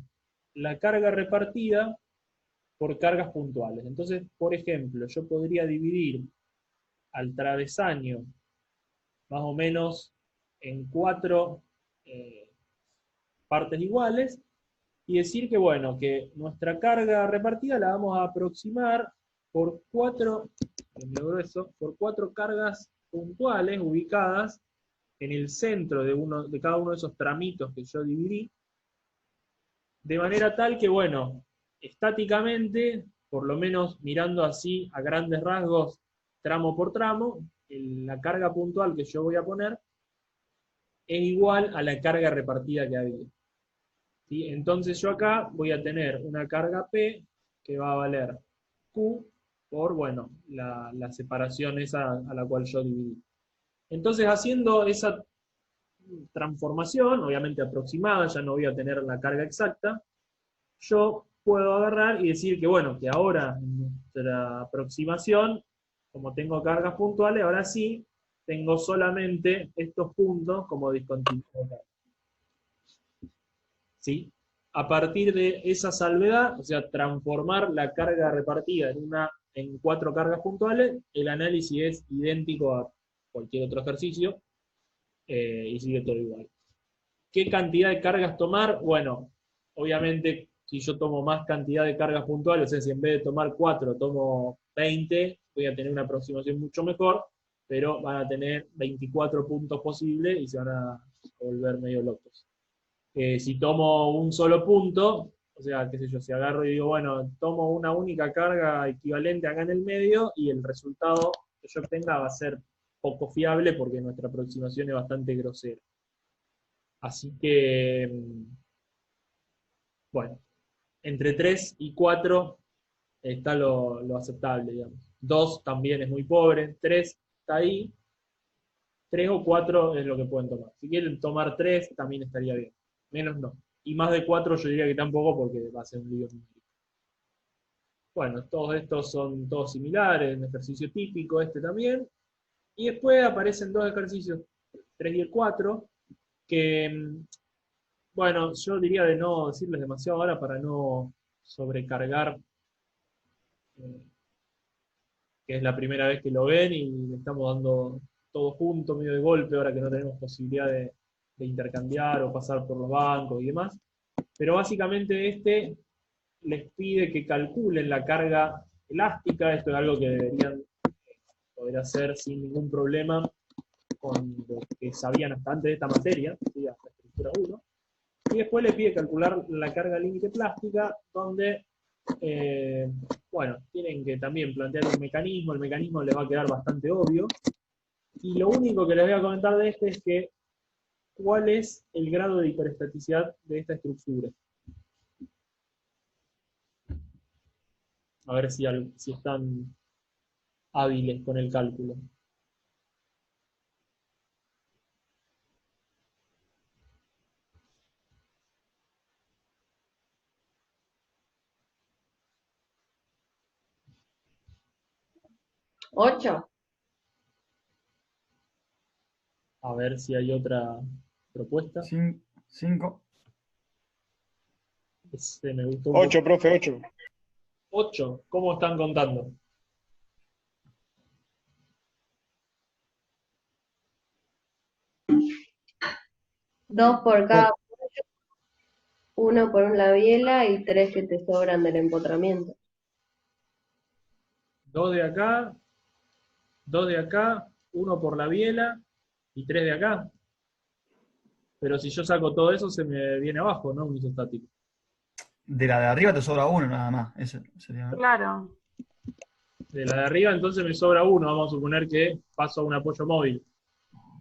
la carga repartida por cargas puntuales. Entonces, por ejemplo, yo podría dividir al travesaño más o menos en 4 partes iguales y decir que, bueno, que nuestra carga repartida la vamos a aproximar por 4 cargas puntuales ubicadas en el centro de cada uno de esos tramitos que yo dividí, de manera tal que, bueno, estáticamente, por lo menos mirando así a grandes rasgos, tramo por tramo, la carga puntual que yo voy a poner es igual a la carga repartida que había. ¿Sí? Entonces yo acá voy a tener una carga P que va a valer Q por, bueno, la separación esa a la cual yo dividí. Entonces, haciendo esa transformación, obviamente aproximada, ya no voy a tener la carga exacta, yo puedo agarrar y decir que, bueno, que ahora en nuestra aproximación, como tengo cargas puntuales, ahora sí tengo solamente estos puntos como discontinuidad. ¿Sí? A partir de esa salvedad, o sea, transformar la carga repartida en 4 cargas puntuales, el análisis es idéntico a cualquier otro ejercicio, y sigue todo igual. ¿Qué cantidad de cargas tomar? Bueno, obviamente, si yo tomo más cantidad de cargas puntuales, o sea, si en vez de tomar 4 tomo 20, voy a tener una aproximación mucho mejor, pero van a tener 24 puntos posibles y se van a volver medio locos. Si tomo un solo punto, o sea, qué sé yo, si agarro y digo, bueno, tomo una única carga equivalente acá en el medio y el resultado que yo obtenga va a ser poco fiable porque nuestra aproximación es bastante grosera. Así que, bueno, entre 3 y 4 está lo aceptable, digamos. 2 también es muy pobre, 3 está ahí, 3 o 4 es lo que pueden tomar. Si quieren tomar 3 también estaría bien, menos no. y más de 4 yo diría que tampoco, porque va a ser un lío numérico. Bueno, todos estos son todos similares, un ejercicio típico, este también. Y después aparecen dos ejercicios, 3 y el 4, que, bueno, yo diría de no decirles demasiado ahora para no sobrecargar, que es la primera vez que lo ven y le estamos dando todo junto, medio de golpe, ahora que no tenemos posibilidad de intercambiar o pasar por los bancos y demás. Pero básicamente este les pide que calculen la carga elástica. Esto es algo que deberían poder hacer sin ningún problema con lo que sabían hasta antes de esta materia, ¿sí? Hasta estructura 1. Y después les pide calcular la carga límite plástica, donde, bueno, tienen que también plantear un mecanismo. El mecanismo les va a quedar bastante obvio. Y lo único que les voy a comentar de este es que, ¿cuál es el grado de hiperestaticidad de esta estructura? A ver si están hábiles con el cálculo. ¿8? A ver si hay otra propuesta. 5. Este me gustó un 8, profe, 8. 8. ¿Cómo están contando? 2 por cada pollo, 1 por la biela y 3 que te sobran del empotramiento. 2 de acá, 2 de acá, 1 por la biela y 3 de acá. Pero si yo saco todo eso, se me viene abajo, ¿no? Un isostático. De la de arriba te sobra 1 nada más. Ese sería. Claro. De la de arriba, entonces me sobra 1. Vamos a suponer que paso a un apoyo móvil.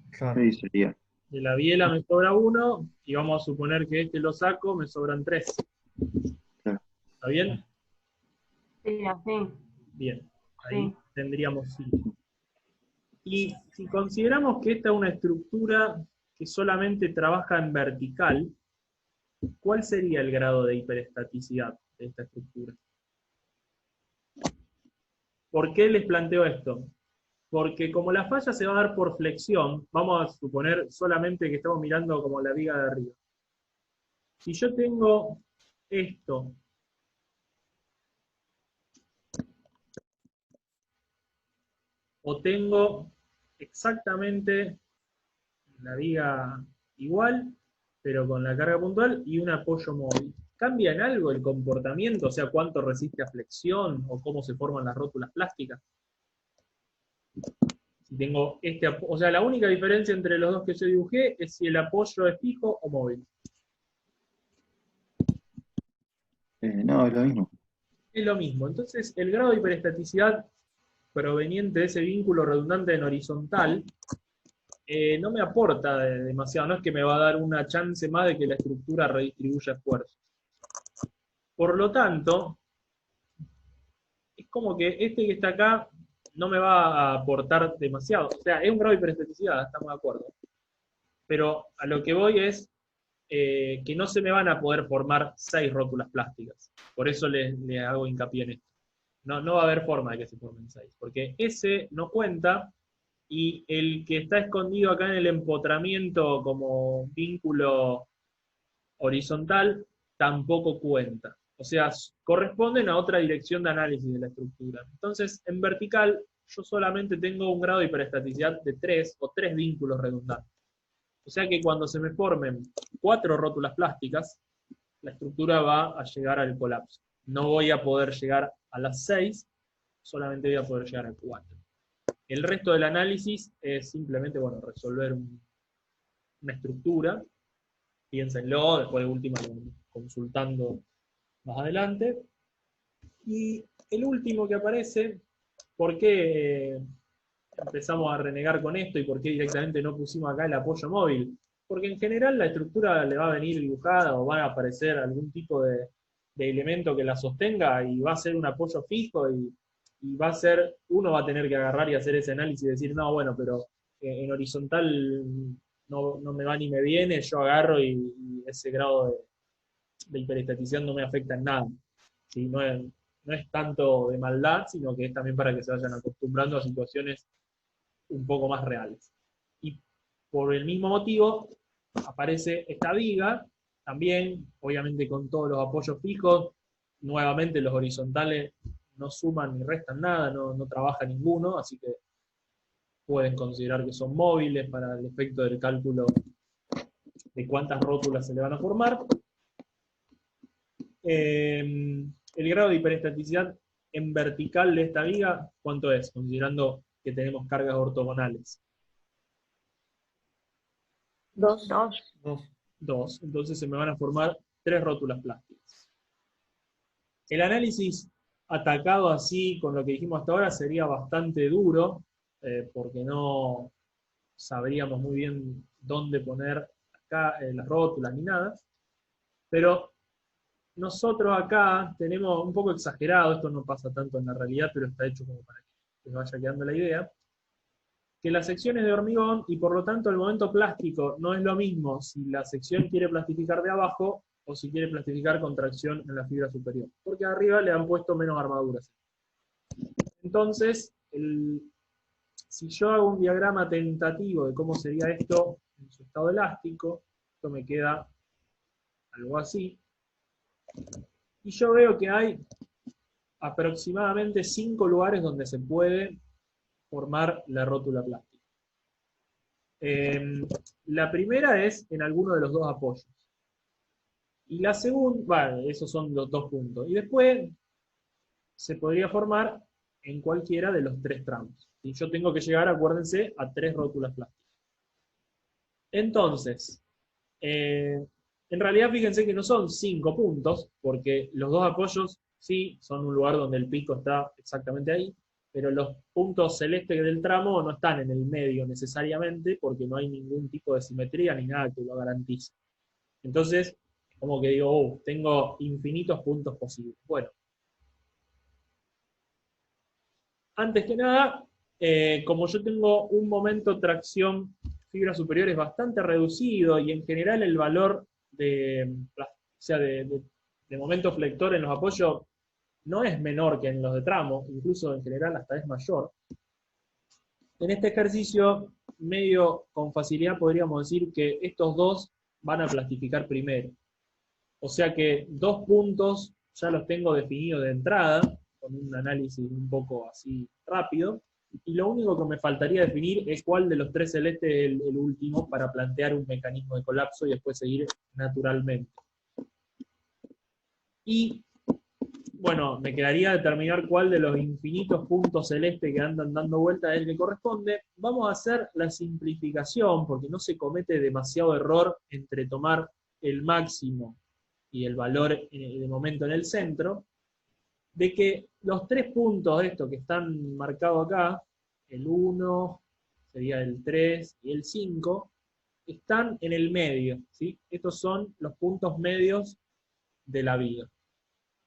Claro. Sí, sería. De la biela me sobra 1, y vamos a suponer que este lo saco, me sobran 3. Claro. ¿Está bien? Sí, así. Bien. Ahí Sí. tendríamos 5. Y si consideramos que esta es una estructura que solamente trabaja en vertical, ¿cuál sería el grado de hiperestaticidad de esta estructura? ¿Por qué les planteo esto? Porque como la falla se va a dar por flexión, vamos a suponer solamente que estamos mirando como la viga de arriba. Si yo tengo esto, o tengo exactamente la viga igual, pero con la carga puntual y un apoyo móvil, ¿cambia en algo el comportamiento? O sea, ¿cuánto resiste a flexión o cómo se forman las rótulas plásticas? Si tengo o sea, la única diferencia entre los dos que yo dibujé es si el apoyo es fijo o móvil. No, es lo mismo. Es lo mismo. Entonces, el grado de hiperestaticidad proveniente de ese vínculo redundante en horizontal no me aporta demasiado. No es que me va a dar una chance más de que la estructura redistribuya esfuerzos. Por lo tanto, es como que este que está acá no me va a aportar demasiado. O sea, es un grado de hiperestaticidad, estamos de acuerdo. Pero a lo que voy es que no se me van a poder formar 6 rótulas plásticas. Por eso les hago hincapié en esto. No va a haber forma de que se formen 6, porque ese no cuenta, y el que está escondido acá en el empotramiento como vínculo horizontal tampoco cuenta. O sea, corresponden a otra dirección de análisis de la estructura. Entonces, en vertical, yo solamente tengo un grado de hiperestaticidad de 3 o 3 vínculos redundantes. O sea que cuando se me formen 4 rótulas plásticas, la estructura va a llegar al colapso. No voy a poder llegar a las 6, solamente voy a poder llegar a 4. El resto del análisis es simplemente, bueno, resolver una estructura. Piénsenlo, después de última consultando más adelante. Y el último que aparece, ¿por qué empezamos a renegar con esto y por qué directamente no pusimos acá el apoyo móvil? Porque en general la estructura le va a venir dibujada o va a aparecer algún tipo de elemento que la sostenga y va a ser un apoyo fijo y va a ser, uno va a tener que agarrar y hacer ese análisis y decir, no, bueno, pero en horizontal no me va ni me viene, yo agarro y ese grado de hiperestaticidad no me afecta en nada. ¿Sí? No es tanto de maldad, sino que es también para que se vayan acostumbrando a situaciones un poco más reales. Y por el mismo motivo aparece esta viga, también, obviamente con todos los apoyos fijos, nuevamente los horizontales no suman ni restan nada, no trabaja ninguno, así que pueden considerar que son móviles para el efecto del cálculo de cuántas rótulas se le van a formar. El grado de hiperestaticidad en vertical de esta viga, ¿cuánto es? Considerando que tenemos cargas ortogonales. 2. 2. Entonces se me van a formar 3 rótulas plásticas. El análisis atacado así, con lo que dijimos hasta ahora, sería bastante duro, porque no sabríamos muy bien dónde poner acá las rótulas ni nada. Pero nosotros acá tenemos un poco exagerado, esto no pasa tanto en la realidad, pero está hecho como para que les vaya quedando la idea, que la sección es de hormigón y por lo tanto el momento plástico no es lo mismo si la sección quiere plastificar de abajo o si quiere plastificar con tracción en la fibra superior, porque arriba le han puesto menos armaduras. Entonces, si yo hago un diagrama tentativo de cómo sería esto en su estado elástico, esto me queda algo así, y yo veo que hay aproximadamente 5 lugares donde se puede formar la rótula plástica. La primera es en alguno de los dos apoyos. Y la segunda, vale, esos son los 2 puntos. Y después se podría formar en cualquiera de los 3 tramos. Y yo tengo que llegar, acuérdense, a 3 rótulas plásticas. Entonces, en realidad fíjense que no son 5 puntos, porque los 2 apoyos sí son un lugar donde el pico está exactamente ahí, pero los puntos celestes del tramo no están en el medio necesariamente, porque no hay ningún tipo de simetría ni nada que lo garantice. Entonces, como que digo, tengo infinitos puntos posibles. Bueno, antes que nada, como yo tengo un momento tracción fibras superiores bastante reducido y en general el valor de momento flector en los apoyos no es menor que en los de tramo, incluso en general hasta es mayor. En este ejercicio, medio con facilidad podríamos decir que estos dos van a plastificar primero. O sea que 2 puntos ya los tengo definidos de entrada, con un análisis un poco así rápido, y lo único que me faltaría definir es cuál de los 3 celestes es el último para plantear un mecanismo de colapso y después seguir naturalmente. Y bueno, me quedaría determinar cuál de los infinitos puntos celestes que andan dando vueltas es el que corresponde. Vamos a hacer la simplificación, porque no se comete demasiado error entre tomar el máximo y el valor de momento en el centro, de que los 3 puntos estos que están marcados acá, el 1, sería el 3 y el 5, están en el medio, ¿sí? Estos son los puntos medios de la viga.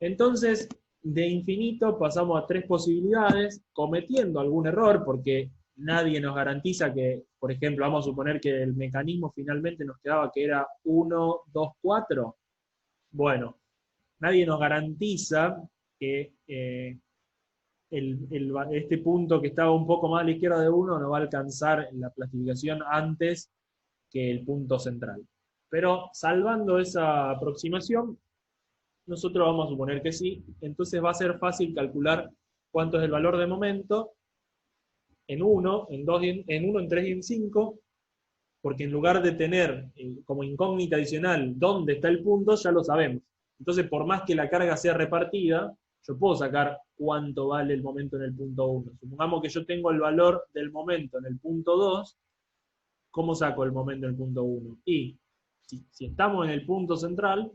Entonces, de infinito pasamos a 3 posibilidades, cometiendo algún error, porque nadie nos garantiza que, por ejemplo, vamos a suponer que el mecanismo finalmente nos quedaba que era 1, 2, 4. Bueno, nadie nos garantiza que este punto que estaba un poco más a la izquierda de 1 no va a alcanzar la plastificación antes que el punto central. Pero salvando esa aproximación, nosotros vamos a suponer que sí, entonces va a ser fácil calcular cuánto es el valor de momento en 1, en 2, en 1, en 3 y en 5, porque en lugar de tener como incógnita adicional dónde está el punto, ya lo sabemos. Entonces, por más que la carga sea repartida, yo puedo sacar cuánto vale el momento en el punto 1. Supongamos que yo tengo el valor del momento en el punto 2, ¿cómo saco el momento en el punto 1? Y si estamos en el punto central,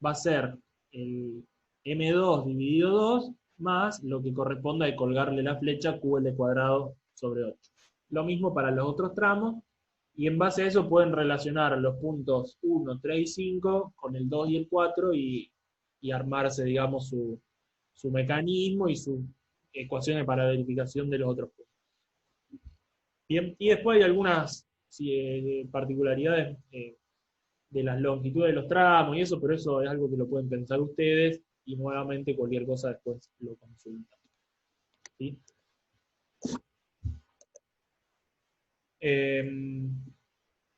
va a ser el M2 dividido 2 más lo que corresponda de colgarle la flecha QL cuadrado sobre 8. Lo mismo para los otros tramos, y en base a eso pueden relacionar los puntos 1, 3 y 5 con el 2 y el 4 y armarse, digamos, su mecanismo y sus ecuaciones para verificación de los otros puntos. Bien, y después hay algunas particularidades de las longitudes de los tramos y eso, pero eso es algo que lo pueden pensar ustedes y nuevamente cualquier cosa después lo consultan. ¿Sí?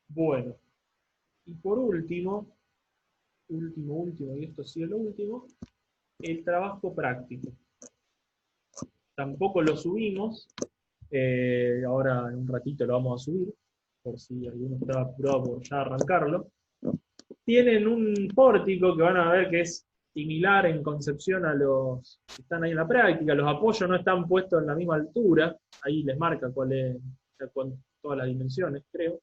Bueno, y por último, y esto sí es lo último, el trabajo práctico. Tampoco lo subimos, ahora en un ratito lo vamos a subir, por si alguno está apurado por ya arrancarlo. Tienen un pórtico que van a ver que es similar en concepción a los que están ahí en la práctica. Los apoyos no están puestos en la misma altura, ahí les marca cuál es, con todas las dimensiones, creo.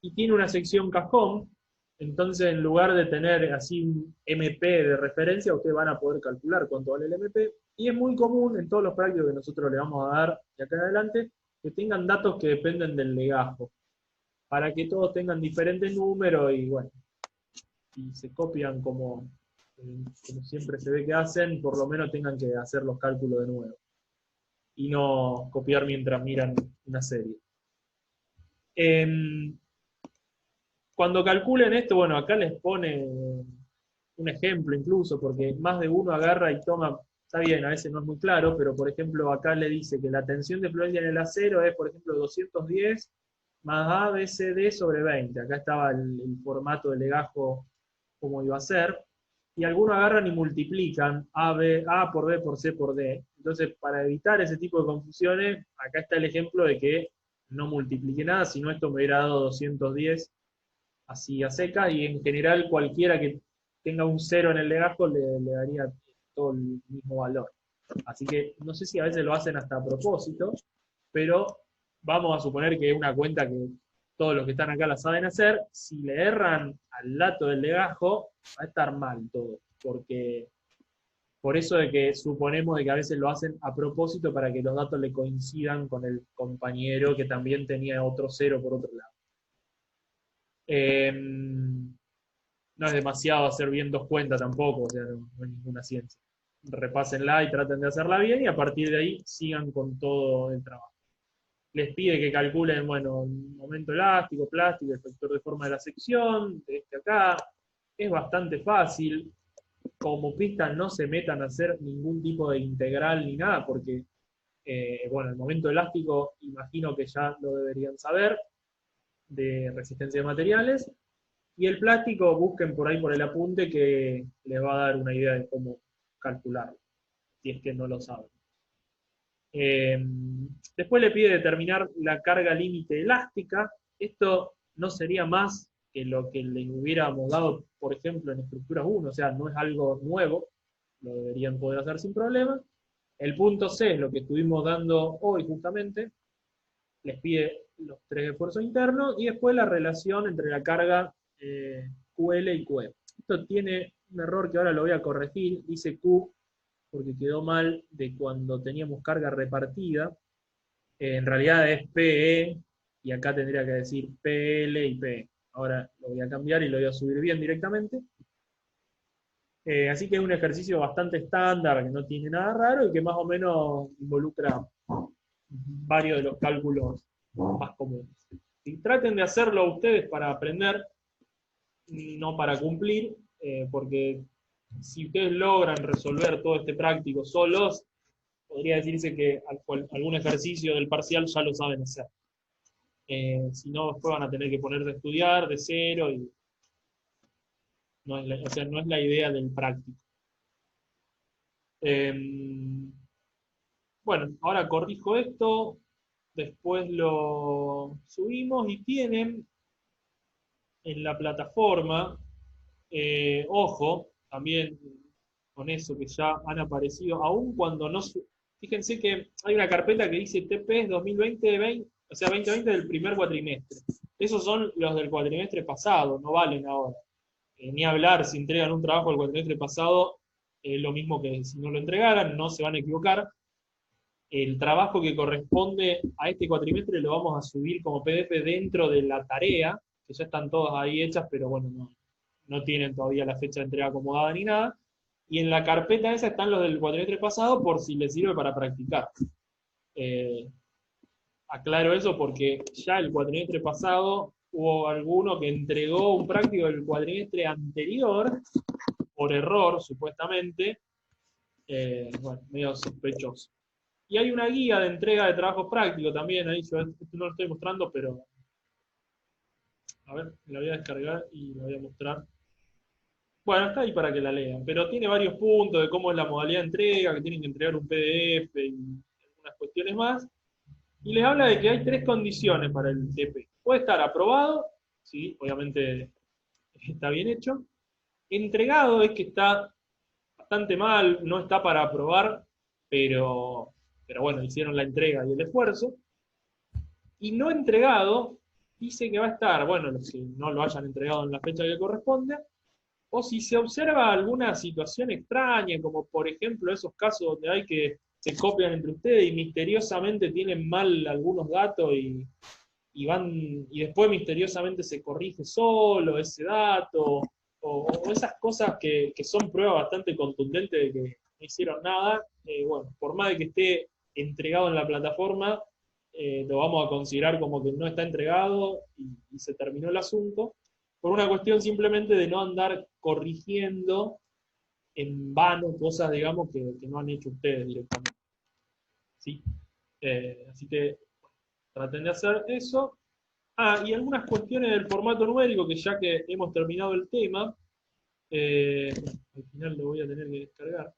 Y tiene una sección cajón, entonces en lugar de tener así un MP de referencia, ustedes van a poder calcular cuánto vale el MP, y es muy común en todos los prácticos que nosotros le vamos a dar de acá en adelante, que tengan datos que dependen del legajo, para que todos tengan diferentes números y bueno, si se copian como siempre se ve que hacen, por lo menos tengan que hacer los cálculos de nuevo, y no copiar mientras miran una serie. Cuando calculen esto, bueno, acá les pone un ejemplo incluso, porque más de uno agarra y toma, está bien, a veces no es muy claro, pero por ejemplo acá le dice que la tensión de fluencia en el acero es, por ejemplo, 210 más ABCD sobre 20. Acá estaba el formato de legajo como iba a ser, y algunos agarran y multiplican A por B por C por D. Entonces, para evitar ese tipo de confusiones, acá está el ejemplo de que no multiplique nada, sino esto me hubiera dado 210 así a seca, y en general cualquiera que tenga un 0 en el legajo le daría todo el mismo valor. Así que no sé si a veces lo hacen hasta a propósito, pero vamos a suponer que es una cuenta que todos los que están acá la saben hacer. Si le erran al dato del legajo, va a estar mal todo, porque por eso de que suponemos de que a veces lo hacen a propósito para que los datos le coincidan con el compañero que también tenía otro 0 por otro lado. No es demasiado hacer bien dos cuentas tampoco, o sea, no es ninguna ciencia. Repásenla y traten de hacerla bien, y a partir de ahí sigan con todo el trabajo. Les pide que calculen, bueno, momento elástico, plástico, el factor de forma de la sección, de este acá. Es bastante fácil. Como pista no se metan a hacer ningún tipo de integral ni nada, porque, bueno, el momento elástico imagino que ya lo deberían saber, de resistencia de materiales, y el plástico busquen por ahí por el apunte que les va a dar una idea de cómo calcularlo, si es que no lo saben. Después le pide determinar la carga límite elástica. Esto no sería más que lo que le hubiéramos dado, por ejemplo, en estructuras 1, o sea, no es algo nuevo, lo deberían poder hacer sin problema. El punto C es lo que estuvimos dando hoy justamente, les pide los 3 esfuerzos internos, y después la relación entre la carga QL y QE. Esto tiene un error que ahora lo voy a corregir, dice Q porque quedó mal de cuando teníamos carga repartida, en realidad es PE, y acá tendría que decir PL y PE. Ahora lo voy a cambiar y lo voy a subir bien directamente. Así que es un ejercicio bastante estándar, que no tiene nada raro, y que más o menos involucra varios de los cálculos más comunes. Y traten de hacerlo ustedes para aprender, no para cumplir, porque si ustedes logran resolver todo este práctico solos, podría decirse que algún ejercicio del parcial ya lo saben hacer. Si no, después van a tener que ponerse a estudiar de cero, y no es o sea, no es la idea del práctico. Bueno, ahora corrijo esto, después lo subimos, y tienen en la plataforma, ojo, también con eso que ya han aparecido, aun cuando no... Fíjense que hay una carpeta que dice TPS 2020, o sea, 2020 del primer cuatrimestre. Esos son los del cuatrimestre pasado, no valen ahora. Ni hablar, si entregan un trabajo del cuatrimestre pasado, es lo mismo que si no lo entregaran, no se van a equivocar. El trabajo que corresponde a este cuatrimestre lo vamos a subir como PDF dentro de la tarea, que ya están todas ahí hechas, pero bueno, no tienen todavía la fecha de entrega acomodada ni nada. Y en la carpeta esa están los del cuatrimestre pasado, por si les sirve para practicar. Aclaro eso porque ya el cuatrimestre pasado hubo alguno que entregó un práctico del cuatrimestre anterior, por error, supuestamente, bueno, medio sospechoso. Y hay una guía de entrega de trabajos prácticos también, ahí yo esto no lo estoy mostrando, pero a ver, la voy a descargar y la voy a mostrar. Bueno, está ahí para que la lean, pero tiene varios puntos de cómo es la modalidad de entrega, que tienen que entregar un PDF y algunas cuestiones más. Y les habla de que hay 3 condiciones para el TP. Puede estar aprobado, sí, obviamente está bien hecho. Entregado es que está bastante mal, no está para aprobar, pero bueno, hicieron la entrega y el esfuerzo. Y no entregado dice que va a estar, bueno, si no lo hayan entregado en la fecha que corresponde, o si se observa alguna situación extraña, como por ejemplo esos casos donde hay que se copian entre ustedes y misteriosamente tienen mal algunos datos y después misteriosamente se corrige solo ese dato, o esas cosas que son pruebas bastante contundentes de que no hicieron nada, bueno, por más de que esté entregado en la plataforma, lo vamos a considerar como que no está entregado y se terminó el asunto, por una cuestión simplemente de no andar corrigiendo en vano cosas, digamos, que no han hecho ustedes directamente. ¿Sí? Así que traten de hacer eso. Ah, y algunas cuestiones del formato numérico, que ya que hemos terminado el tema, al final lo voy a tener que descargar.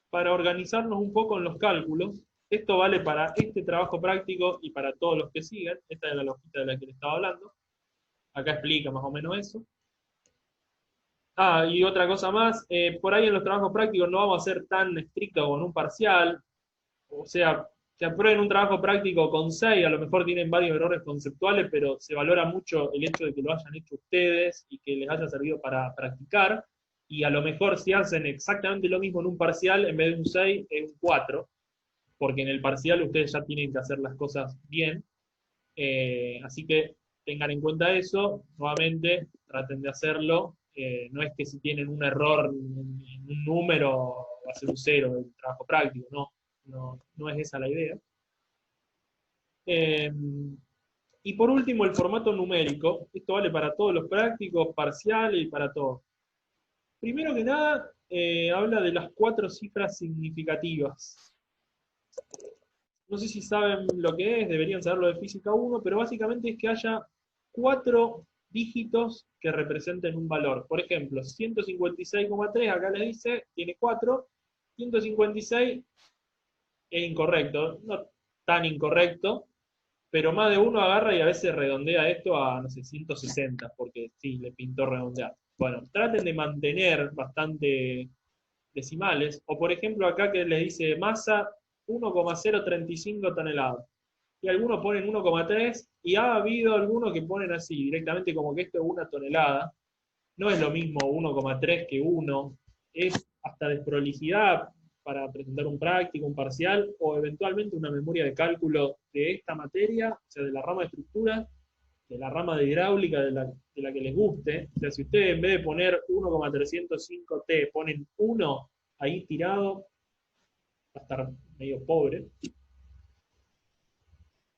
Para organizarnos un poco en los cálculos, esto vale para este trabajo práctico y para todos los que siguen. Esta es la hojita de la que les estaba hablando. Acá explica más o menos eso. Ah, y otra cosa más, por ahí en los trabajos prácticos no vamos a ser tan estrictos con un parcial. O sea, que aprueben un trabajo práctico con 6, a lo mejor tienen varios errores conceptuales, pero se valora mucho el hecho de que lo hayan hecho ustedes y que les haya servido para practicar. Y a lo mejor si hacen exactamente lo mismo en un parcial, en vez de un 6, es un 4, porque en el parcial ustedes ya tienen que hacer las cosas bien. Así que tengan en cuenta eso, nuevamente traten de hacerlo. No es que si tienen un error en un número va a ser un 0 el trabajo práctico, no es esa la idea. Y por último, el formato numérico. Esto vale para todos los prácticos, parciales y para todos. Primero que nada, habla de las 4 cifras significativas. No sé si saben lo que es, deberían saberlo de Física 1, pero básicamente es que haya 4 dígitos que representen un valor. Por ejemplo, 156,3, acá les dice, tiene 4, 156 es incorrecto, no tan incorrecto, pero más de uno agarra y a veces redondea esto a, no sé, 160, porque sí, le pintó redondear. Bueno, traten de mantener bastante decimales, o por ejemplo acá que les dice masa 1,035 toneladas, y algunos ponen 1,3, y ha habido algunos que ponen así, directamente como que esto es 1 tonelada, no es lo mismo 1,3 que 1, es hasta desprolijidad para presentar un práctico, un parcial, o eventualmente una memoria de cálculo de esta materia, o sea, de la rama de estructura, de la rama de hidráulica, de la que les guste. O sea, si ustedes en vez de poner 1,305T ponen 1 ahí tirado, va a estar medio pobre.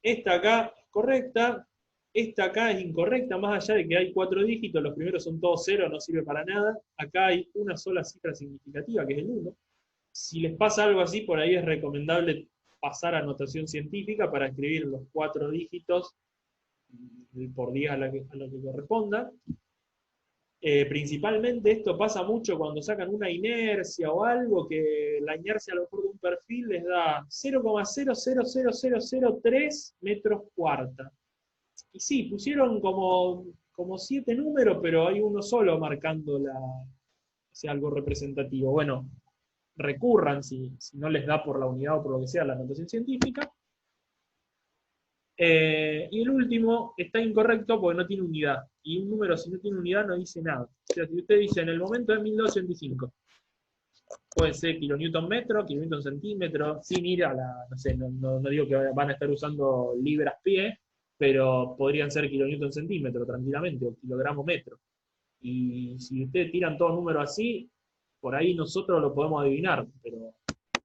Esta acá es correcta, esta acá es incorrecta, más allá de que hay 4 dígitos, los primeros son todos 0, no sirve para nada. Acá hay una sola cifra significativa, que es el 1. Si les pasa algo así, por ahí es recomendable pasar a notación científica para escribir los 4 dígitos por día a lo que corresponda. Principalmente esto pasa mucho cuando sacan una inercia o algo, que la inercia a lo mejor de un perfil les da 0,000003 metros cuarta. Y sí, pusieron como 7 números, pero hay uno solo marcando algo representativo. Bueno, recurran si no les da por la unidad o por lo que sea la notación científica. Y el último está incorrecto porque no tiene unidad. Y un número, si no tiene unidad, no dice nada. O sea, si usted dice en el momento de 1285, puede ser kilonewton metro, kilonewton centímetro, sin ir a no sé, no digo que van a estar usando libras pie, pero podrían ser kilonewton centímetro tranquilamente, o kilogramo metro. Y si ustedes tiran todos números así, por ahí nosotros lo podemos adivinar, pero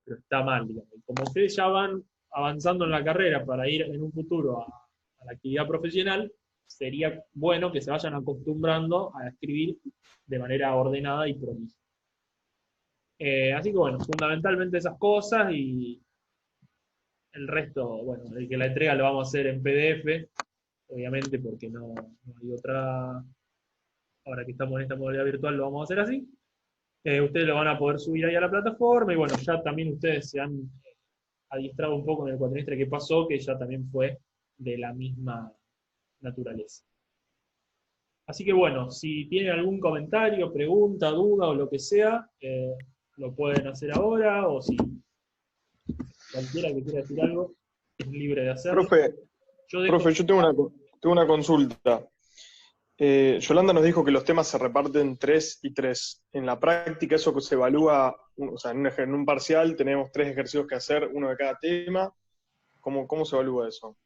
está mal, digamos. Y como ustedes ya van avanzando en la carrera para ir en un futuro a la actividad profesional, sería bueno que se vayan acostumbrando a escribir de manera ordenada y prolija. Así que bueno, fundamentalmente esas cosas y el resto, bueno, el que la entrega lo vamos a hacer en PDF, obviamente porque no hay otra, ahora que estamos en esta modalidad virtual lo vamos a hacer así. Ustedes lo van a poder subir ahí a la plataforma y bueno, ya también ustedes se han adiestrado un poco en el cuatrimestre que pasó, que ya también fue de la misma naturaleza. Así que bueno, si tienen algún comentario, pregunta, duda o lo que sea, lo pueden hacer ahora, o si cualquiera que quiera decir algo es libre de hacerlo. Profe, Yo yo tengo una consulta. Yolanda nos dijo que los temas se reparten 3 y 3. En la práctica eso que se evalúa, o sea, en un parcial tenemos 3 ejercicios que hacer, uno de cada tema. ¿Cómo se evalúa eso?